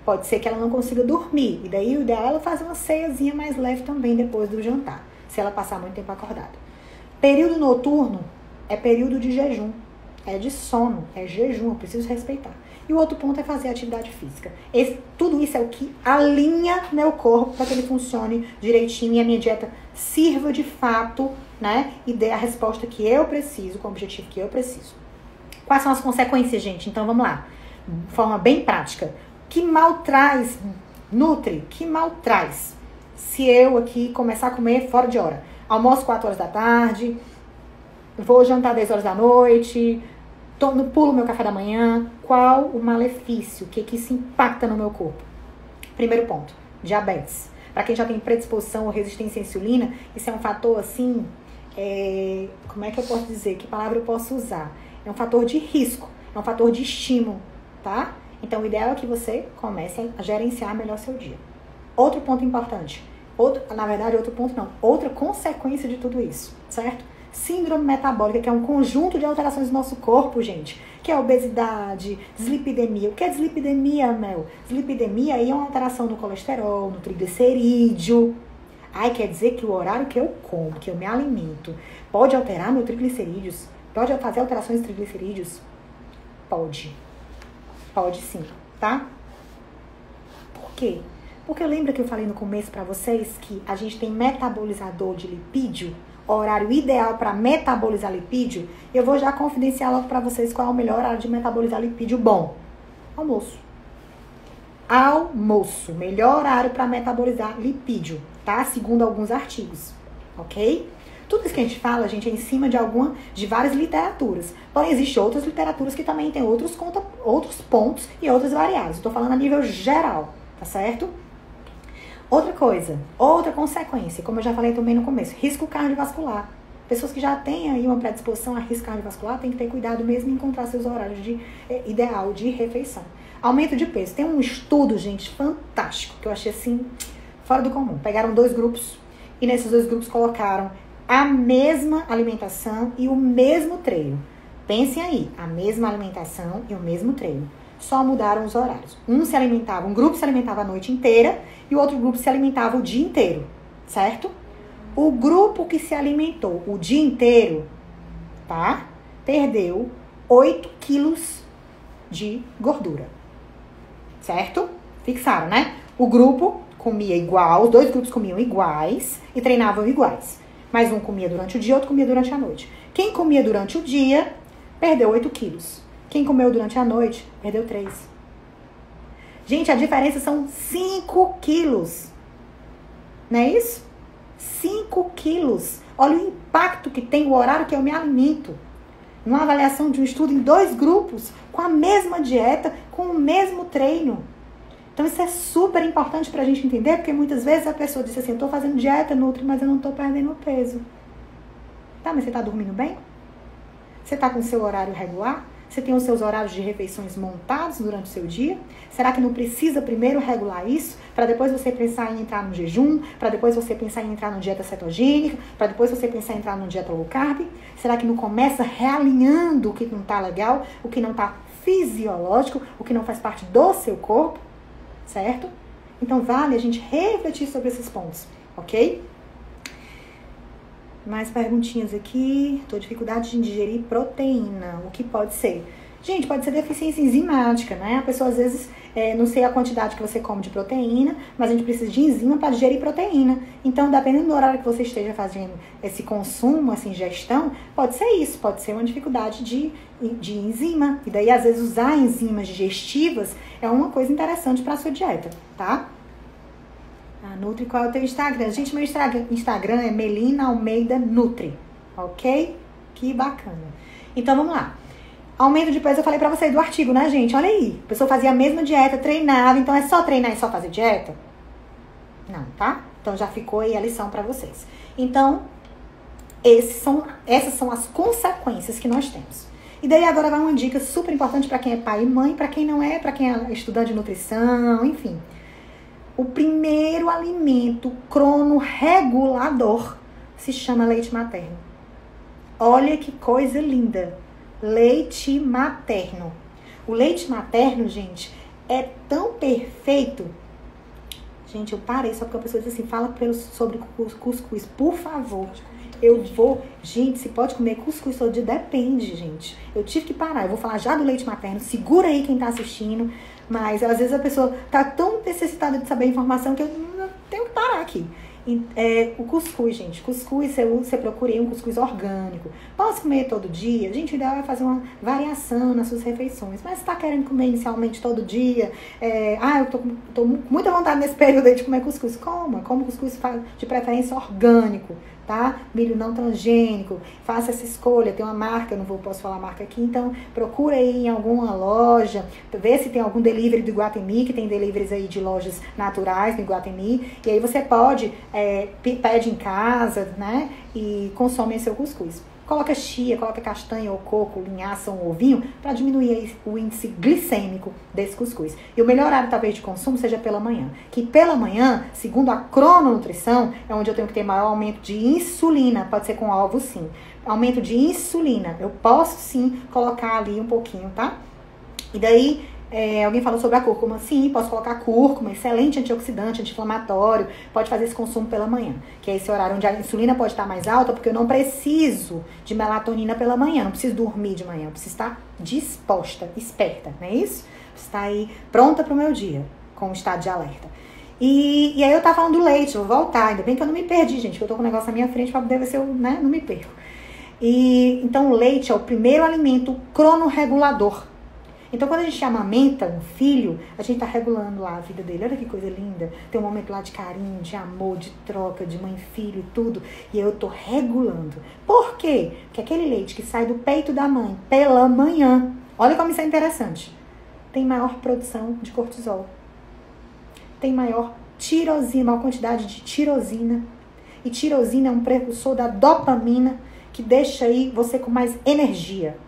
Pode ser que ela não consiga dormir. E daí o ideal é ela fazer uma ceiazinha mais leve também depois do jantar, se ela passar muito tempo acordada. Período noturno é período de jejum. É de sono, é jejum, eu preciso respeitar. E o outro ponto é fazer atividade física. Tudo isso é o que alinha meu corpo para que ele funcione direitinho e a minha dieta sirva de fato, né? E dê a resposta que eu preciso, com o objetivo que eu preciso. Quais são as consequências, gente? Então vamos lá. De forma bem prática. Que mal traz, Nutri? Que mal traz se eu aqui começar a comer fora de hora? Almoço 4 horas da tarde, vou jantar 10 horas da noite, pulo meu café da manhã. Qual o malefício? O que isso impacta no meu corpo? Primeiro ponto, diabetes. Para quem já tem predisposição ou resistência à insulina, isso é um fator assim, como é que eu posso dizer? Que palavra eu posso usar? É um fator de risco, é um fator de estímulo, tá? Então o ideal é que você comece a gerenciar melhor seu dia. Outro ponto importante, outra consequência de tudo isso, certo? Síndrome metabólica, que é um conjunto de alterações do nosso corpo, gente, que é obesidade, dislipidemia. O que é dislipidemia, Mel? Dislipidemia aí é uma alteração no colesterol, no triglicerídeo. Ai, quer dizer que o horário que eu como, que eu me alimento, pode alterar meu triglicerídeos? Pode fazer alterações de triglicerídeos? Pode. Pode sim, tá? Por quê? Porque lembra que eu falei no começo pra vocês que a gente tem metabolizador de lipídio, horário ideal para metabolizar lipídio? Eu vou já confidenciar logo pra vocês qual é o melhor horário de metabolizar lipídio bom. Almoço. Almoço. Melhor horário para metabolizar lipídio, tá? Segundo alguns artigos, ok? Tudo isso que a gente fala, gente, é em cima de várias literaturas. Porém, existem outras literaturas que também tem outros pontos e outras variáveis. Estou falando a nível geral, tá certo? Outra coisa, outra consequência, como eu já falei também no começo, risco cardiovascular. Pessoas que já têm aí uma predisposição a risco cardiovascular têm que ter cuidado mesmo em encontrar seus horários ideal de refeição. Aumento de peso. Tem um estudo, gente, fantástico, que eu achei assim, fora do comum. Pegaram 2 grupos e nesses 2 grupos colocaram a mesma alimentação e o mesmo treino. Pensem aí, a mesma alimentação e o mesmo treino. Só mudaram os horários. Um grupo se alimentava a noite inteira e o outro grupo se alimentava o dia inteiro, certo? O grupo que se alimentou o dia inteiro, tá? Perdeu 8 quilos de gordura, certo? Fixaram, né? O grupo comia igual, os 2 grupos comiam iguais e treinavam iguais. Mas um comia durante o dia, outro comia durante a noite. Quem comia durante o dia, perdeu 8 quilos. Quem comeu durante a noite, perdeu 3. Gente, a diferença são 5 quilos. Não é isso? 5 quilos. Olha o impacto que tem o horário que eu me alimento. Uma avaliação de um estudo em 2 grupos, com a mesma dieta, com o mesmo treino. Então isso é super importante pra gente entender, porque muitas vezes a pessoa diz assim, eu tô fazendo dieta, Nutri, mas eu não tô perdendo peso. Tá, mas você tá dormindo bem? Você tá com o seu horário regular? Você tem os seus horários de refeições montados durante o seu dia? Será que não precisa primeiro regular isso? Para depois você pensar em entrar no jejum? Para depois você pensar em entrar na dieta cetogênica? Para depois você pensar em entrar na dieta low carb? Será que não começa realinhando o que não tá legal? O que não tá fisiológico? O que não faz parte do seu corpo? Certo? Então vale a gente refletir sobre esses pontos, ok? Mais perguntinhas aqui. Tô dificuldade de digerir proteína. O que pode ser? Gente, pode ser deficiência enzimática, né? A pessoa às vezes, não sei a quantidade que você come de proteína, mas a gente precisa de enzima para digerir proteína. Então, dependendo do horário que você esteja fazendo esse consumo, essa ingestão, pode ser isso, pode ser uma dificuldade de enzima. E daí, às vezes, usar enzimas digestivas é uma coisa interessante para a sua dieta, tá? A Nutri, qual é o teu Instagram? Gente, meu Instagram é Melina Almeida Nutri, ok? Que bacana. Então, vamos lá. Aumento de peso, eu falei pra vocês do artigo, né, gente? Olha aí. A pessoa fazia a mesma dieta, treinava. Então, é só treinar e só fazer dieta? Não, tá? Então, já ficou aí a lição pra vocês. Então, essas são as consequências que nós temos. E daí, agora vai uma dica super importante pra quem é pai e mãe, pra quem não é, pra quem é estudante de nutrição, enfim. O primeiro alimento cronorregulador se chama leite materno. Olha que coisa linda. Leite materno. O leite materno, gente, é tão perfeito. Gente, eu parei só porque a pessoa disse assim, fala sobre cuscuz, por favor. Eu vou... Gente, se pode comer cuscuz todo dia, depende, gente. Eu tive que parar. Eu vou falar já do leite materno. Segura aí quem tá assistindo. Mas, às vezes, a pessoa tá tão necessitada de saber a informação que eu tenho que parar aqui. O cuscuz, gente. Cuscuz, você procura aí um cuscuz orgânico. Posso comer todo dia? Gente, o ideal é fazer uma variação nas suas refeições. Mas se tá querendo comer inicialmente todo dia, eu tô com muita vontade nesse período aí de comer cuscuz. Como cuscuz de preferência orgânico, tá? Milho não transgênico. Faça essa escolha. Tem uma marca, posso falar a marca aqui, então procura aí em alguma loja, vê se tem algum delivery do Iguatemi, que tem deliveries aí de lojas naturais no Iguatemi, e aí você pode, pede em casa, né? E consome seu cuscuz. Coloca chia, coloca castanha ou coco, linhaça ou ovinho para diminuir aí o índice glicêmico desse cuscuz. E o melhor horário, talvez, de consumo seja pela manhã. Que pela manhã, segundo a crononutrição, é onde eu tenho que ter maior aumento de insulina. Pode ser com ovos, sim. Aumento de insulina. Eu posso, sim, colocar ali um pouquinho, tá? E daí... alguém falou sobre a cúrcuma. Sim, posso colocar cúrcuma, excelente antioxidante, anti-inflamatório. Pode fazer esse consumo pela manhã, que é esse horário onde a insulina pode estar mais alta, porque eu não preciso de melatonina pela manhã, não preciso dormir de manhã, eu preciso estar disposta, esperta, não é isso? Preciso estar aí pronta para o meu dia, com o estado de alerta. E aí eu tava falando do leite, eu vou voltar, ainda bem que eu não me perdi, gente, que eu tô com o negócio na minha frente para poder ver se eu, não me perco. Então o leite é o primeiro alimento cronorregulador. Então, quando a gente amamenta um filho, a gente tá regulando lá a vida dele. Olha que coisa linda. Tem um momento lá de carinho, de amor, de troca, de mãe e filho e tudo. E eu tô regulando. Por quê? Porque aquele leite que sai do peito da mãe pela manhã, olha como isso é interessante, tem maior produção de cortisol. Tem maior tirosina, maior quantidade de tirosina. E tirosina é um precursor da dopamina, que deixa aí você com mais energia.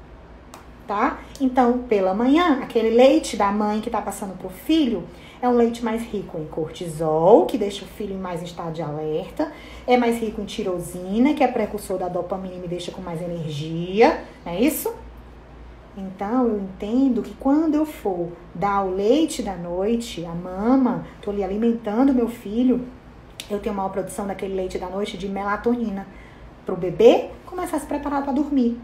Tá? Então, pela manhã, aquele leite da mãe que está passando para o filho é um leite mais rico em cortisol, que deixa o filho mais em estado de alerta, é mais rico em tirosina, que é precursor da dopamina e me deixa com mais energia, não é isso? Então, eu entendo que quando eu for dar o leite da noite, a mama, estou ali alimentando meu filho, eu tenho maior produção daquele leite da noite de melatonina, para o bebê começar a se preparar para dormir.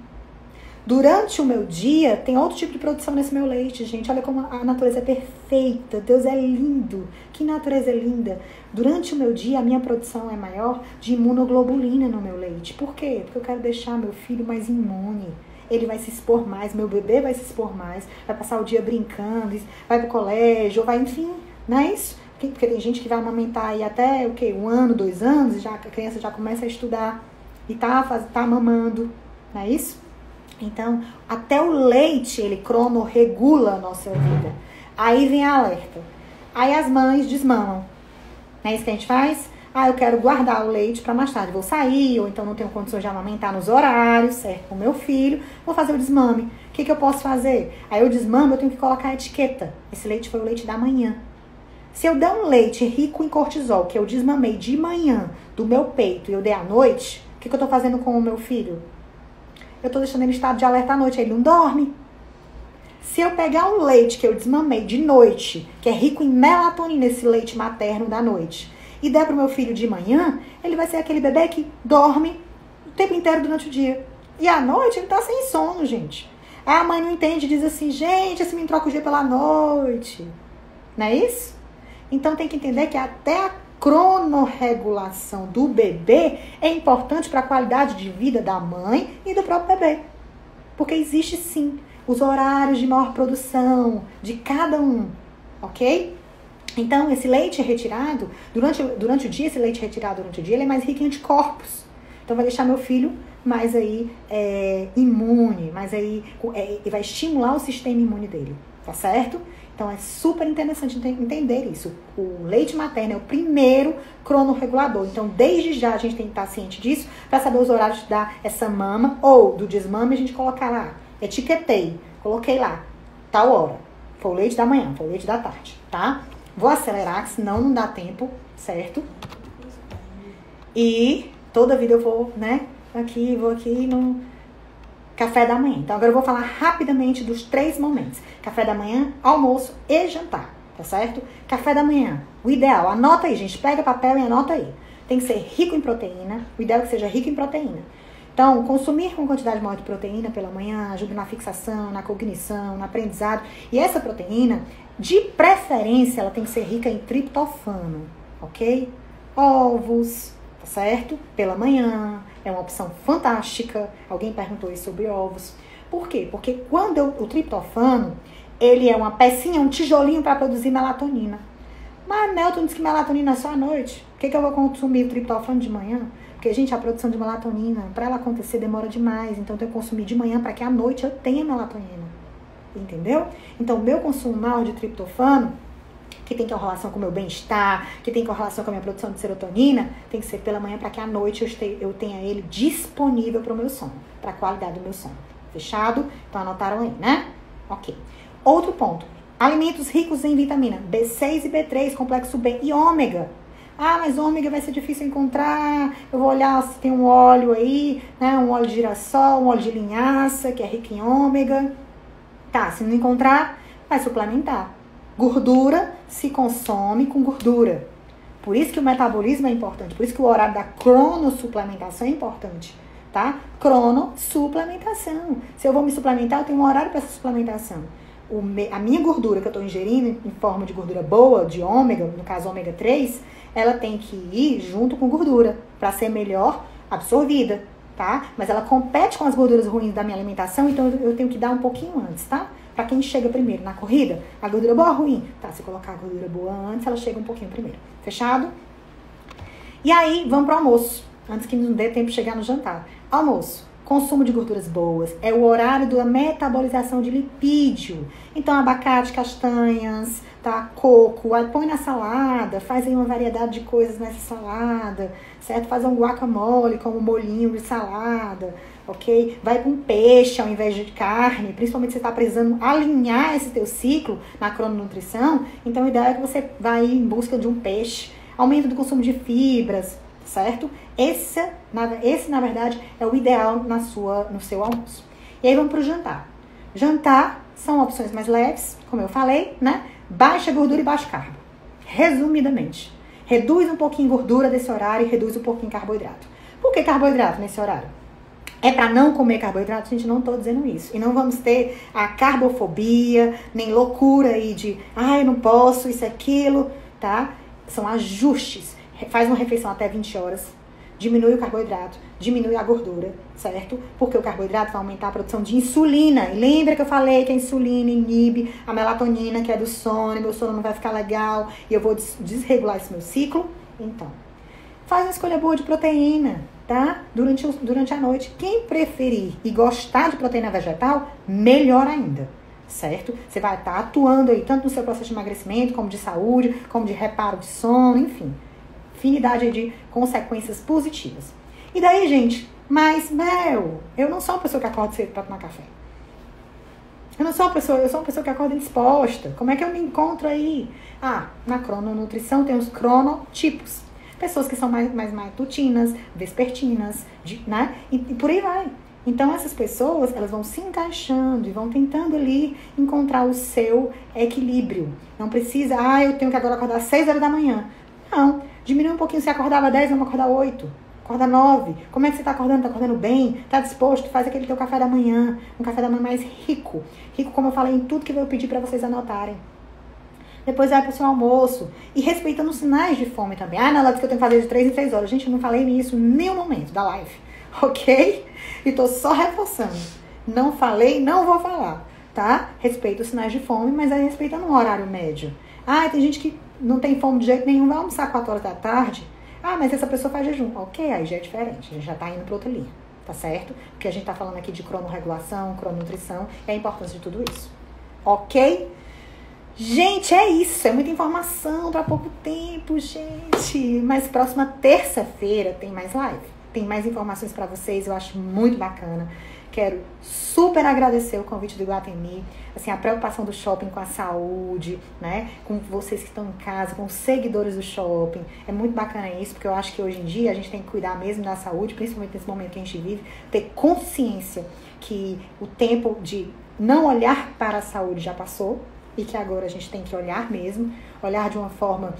Durante o meu dia, tem outro tipo de produção nesse meu leite, gente. Olha como a natureza é perfeita. Deus é lindo. Que natureza linda. Durante o meu dia, a minha produção é maior de imunoglobulina no meu leite. Por quê? Porque eu quero deixar meu filho mais imune. Ele vai se expor mais, meu bebê vai se expor mais, vai passar o dia brincando, vai pro colégio, vai, enfim, não é isso? Porque tem gente que vai amamentar aí até, 1 ano, 2 anos, e já, a criança já começa a estudar e tá mamando, não é isso? Então, até o leite, ele cronorregula a nossa vida. Aí vem a alerta. Aí as mães desmamam. Não é isso que a gente faz? Eu quero guardar o leite para mais tarde. Vou sair, ou então não tenho condições de amamentar nos horários, certo? Com o meu filho. Vou fazer o desmame. O que eu posso fazer? Aí eu desmame, eu tenho que colocar a etiqueta. Esse leite foi o leite da manhã. Se eu der um leite rico em cortisol, que eu desmamei de manhã do meu peito e eu dei à noite, o que eu tô fazendo com o meu filho? Eu tô deixando ele em estado de alerta à noite, ele não dorme. Se eu pegar um leite que eu desmamei de noite, que é rico em melatonina, esse leite materno da noite, e der pro meu filho de manhã, ele vai ser aquele bebê que dorme o tempo inteiro durante o dia. E à noite ele tá sem sono, gente. A mãe não entende, diz assim, gente, esse menino troca o dia pela noite. Não é isso? Então tem que entender que até a cronorregulação do bebê é importante para a qualidade de vida da mãe e do próprio bebê. Porque existe sim os horários de maior produção de cada um, ok? Então, esse leite retirado, durante o dia, esse leite retirado durante o dia, ele é mais rico em anticorpos. Então, vai deixar meu filho mais aí imune, mais aí, e vai estimular o sistema imune dele, tá certo? Então, é super interessante entender isso. O leite materno é o primeiro cronorregulador. Então, desde já, a gente tem que estar ciente disso para saber os horários de dar essa mama ou do desmame, a gente colocar lá. Etiquetei, coloquei lá, tal hora. Foi o leite da manhã, foi o leite da tarde, tá? Vou acelerar, que senão não dá tempo, certo? E toda vida eu vou, né? Vou aqui, não... Café da manhã. Então, agora eu vou falar rapidamente dos 3 momentos. Café da manhã, almoço e jantar, tá certo? Café da manhã, o ideal, anota aí, gente, pega papel e anota aí. Tem que ser rico em proteína, o ideal é que seja rico em proteína. Então, consumir com quantidade maior de proteína pela manhã ajuda na fixação, na cognição, no aprendizado. E essa proteína, de preferência, ela tem que ser rica em triptofano, ok? Ovos, tá certo? Pela manhã, é uma opção fantástica. Alguém perguntou isso sobre ovos. Por quê? Porque quando o triptofano, ele é uma pecinha, um tijolinho para produzir melatonina. Mas Nelton diz que melatonina é só à noite. Por que eu vou consumir o triptofano de manhã? Porque, gente, a produção de melatonina, para ela acontecer, demora demais. Então, eu tenho que consumir de manhã para que à noite eu tenha melatonina. Entendeu? Então, o meu consumo maior de triptofano, que tem correlação com o meu bem-estar, que tem correlação com a minha produção de serotonina, tem que ser pela manhã para que à noite eu tenha ele disponível para o meu sono, para a qualidade do meu sono. Fechado? Então, anotaram aí, né? Ok. Outro ponto. Alimentos ricos em vitamina B6 e B3, complexo B e ômega. Ah, mas ômega vai ser difícil encontrar. Eu vou olhar se tem um óleo aí, né? Um óleo de girassol, um óleo de linhaça, que é rico em ômega. Tá, se não encontrar, vai suplementar. Gordura se consome com gordura. Por isso que o metabolismo é importante. Por isso que o horário da cronossuplementação é importante. Tá? Cronossuplementação. Se eu vou me suplementar, eu tenho um horário para essa suplementação. A minha gordura que eu estou ingerindo em forma de gordura boa, de ômega, no caso ômega 3, ela tem que ir junto com gordura para ser melhor absorvida, tá? Mas ela compete com as gorduras ruins da minha alimentação, então eu tenho que dar um pouquinho antes, tá? Para quem chega primeiro na corrida, a gordura boa ou ruim? Tá, se eu colocar a gordura boa antes, ela chega um pouquinho primeiro. Fechado? E aí, vamos pro almoço, antes que não dê tempo de chegar no jantar. Almoço. Consumo de gorduras boas, é o horário da metabolização de lipídio. Então, abacate, castanhas, tá? Coco, põe na salada, faz aí uma variedade de coisas nessa salada, certo? Faz um guacamole como molhinho de salada, ok? Vai com peixe ao invés de carne, principalmente se você está precisando alinhar esse teu ciclo na crononutrição, então o ideal é que você vá em busca de um peixe. Aumento do consumo de fibras, certo? Esse, na verdade, é o ideal no seu almoço. E aí vamos para o jantar. Jantar são opções mais leves, como eu falei, né? Baixa gordura e baixo carbo. Resumidamente, reduz um pouquinho gordura desse horário e reduz um pouquinho carboidrato. Por que carboidrato nesse horário? É para não comer carboidrato? Gente, não estou dizendo isso. E não vamos ter a carbofobia, nem loucura aí de, eu não posso, isso, aquilo, tá? São ajustes. Faz uma refeição até 20 horas, diminui o carboidrato, diminui a gordura, certo? Porque o carboidrato vai aumentar a produção de insulina. E lembra que eu falei que a insulina inibe a melatonina, que é do sono, meu sono não vai ficar legal, e eu vou desregular esse meu ciclo? Então, faz uma escolha boa de proteína, tá? Durante a noite. Quem preferir e gostar de proteína vegetal, melhor ainda, certo? Você vai estar atuando aí tanto no seu processo de emagrecimento, como de saúde, como de reparo de sono, enfim. Infinidade de consequências positivas. E daí, gente, mas, eu não sou uma pessoa que acorda cedo para tomar café. Eu sou uma pessoa que acorda indisposta. Como é que eu me encontro aí? Na crononutrição tem os cronotipos. Pessoas que são mais matutinas, vespertinas, né? E por aí vai. Então, essas pessoas, elas vão se encaixando e vão tentando ali encontrar o seu equilíbrio. Não precisa, eu tenho que agora acordar às 6 horas da manhã. Não. Diminui um pouquinho, você acordava 10, vamos acordar 8, acorda 9. Como é que você está acordando? Está acordando bem? Está disposto? Faz aquele teu café da manhã. Um café da manhã mais rico. Rico, como eu falei, em tudo que eu vou pedir para vocês anotarem. Depois vai para o seu almoço. E respeitando os sinais de fome também. Não, diz que eu tenho que fazer de 3 em 3 horas. Gente, eu não falei nisso em nenhum momento da live. Ok? E tô só reforçando. Não falei, não vou falar. Tá? Respeita os sinais de fome, mas aí respeitando um horário médio. Tem gente que não tem fome de jeito nenhum, vai almoçar 4 horas da tarde. Mas essa pessoa faz jejum. Ok, aí já é diferente. A gente já tá indo para outra linha. Tá certo? Porque a gente tá falando aqui de cronorregulação, crononutrição e a importância de tudo isso. Ok? Gente, é isso. É muita informação para pouco tempo, gente. Mas próxima terça-feira tem mais live. Tem mais informações para vocês. Eu acho muito bacana. quero super agradecer o convite do Iguatemi, assim, a preocupação do shopping com a saúde, né? Com vocês que estão em casa, com os seguidores do shopping. É muito bacana isso, porque eu acho que hoje em dia a gente tem que cuidar mesmo da saúde, principalmente nesse momento que a gente vive, ter consciência que o tempo de não olhar para a saúde já passou e que agora a gente tem que olhar mesmo, olhar de uma forma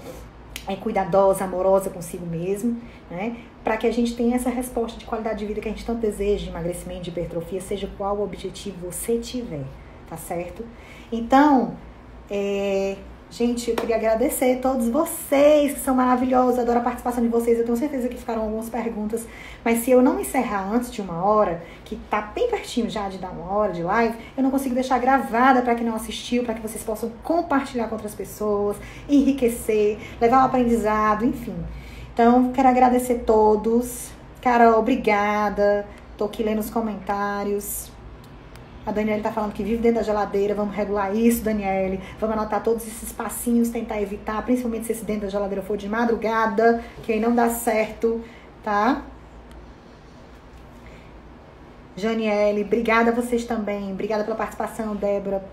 cuidadosa, amorosa consigo mesmo, né? Para que a gente tenha essa resposta de qualidade de vida que a gente tanto deseja, de emagrecimento, de hipertrofia, seja qual o objetivo você tiver, tá certo? Então, gente, eu queria agradecer a todos vocês que são maravilhosos, adoro a participação de vocês, eu tenho certeza que ficaram algumas perguntas, mas se eu não encerrar antes de 1 hora, que tá bem pertinho já de dar 1 hora de live, eu não consigo deixar gravada para quem não assistiu, para que vocês possam compartilhar com outras pessoas, enriquecer, levar um aprendizado, enfim. Então, quero agradecer a todos. Carol, obrigada. Tô aqui lendo os comentários. A Daniele tá falando que vive dentro da geladeira. Vamos regular isso, Daniele. Vamos anotar todos esses passinhos, tentar evitar, principalmente se esse dentro da geladeira for de madrugada, que aí não dá certo, tá? Janiele, obrigada a vocês também. Obrigada pela participação, Débora.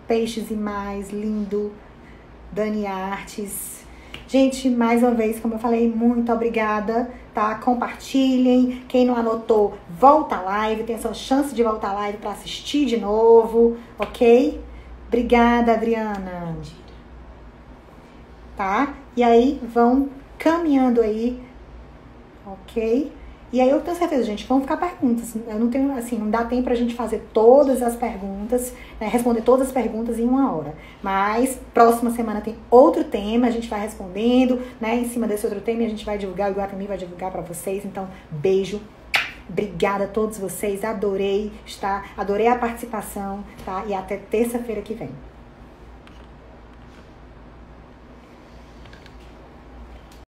Peixes e mais, lindo. Dani Artes. Gente, mais uma vez, como eu falei, muito obrigada, tá? Compartilhem. Quem não anotou, volta a live. Tem essa chance de voltar a live para assistir de novo, ok? Obrigada, Adriana. Tá? E aí, vão caminhando aí, ok? E aí eu tenho certeza, gente, que vão ficar perguntas. Eu não tenho, assim, não dá tempo pra gente fazer todas as perguntas, né, responder todas as perguntas em 1 hora. Mas, próxima semana tem outro tema, a gente vai respondendo, né, em cima desse outro tema, e a gente vai divulgar, o Iguatemi vai divulgar pra vocês. Então, beijo. Obrigada a todos vocês, adorei a participação, tá? E até terça-feira que vem.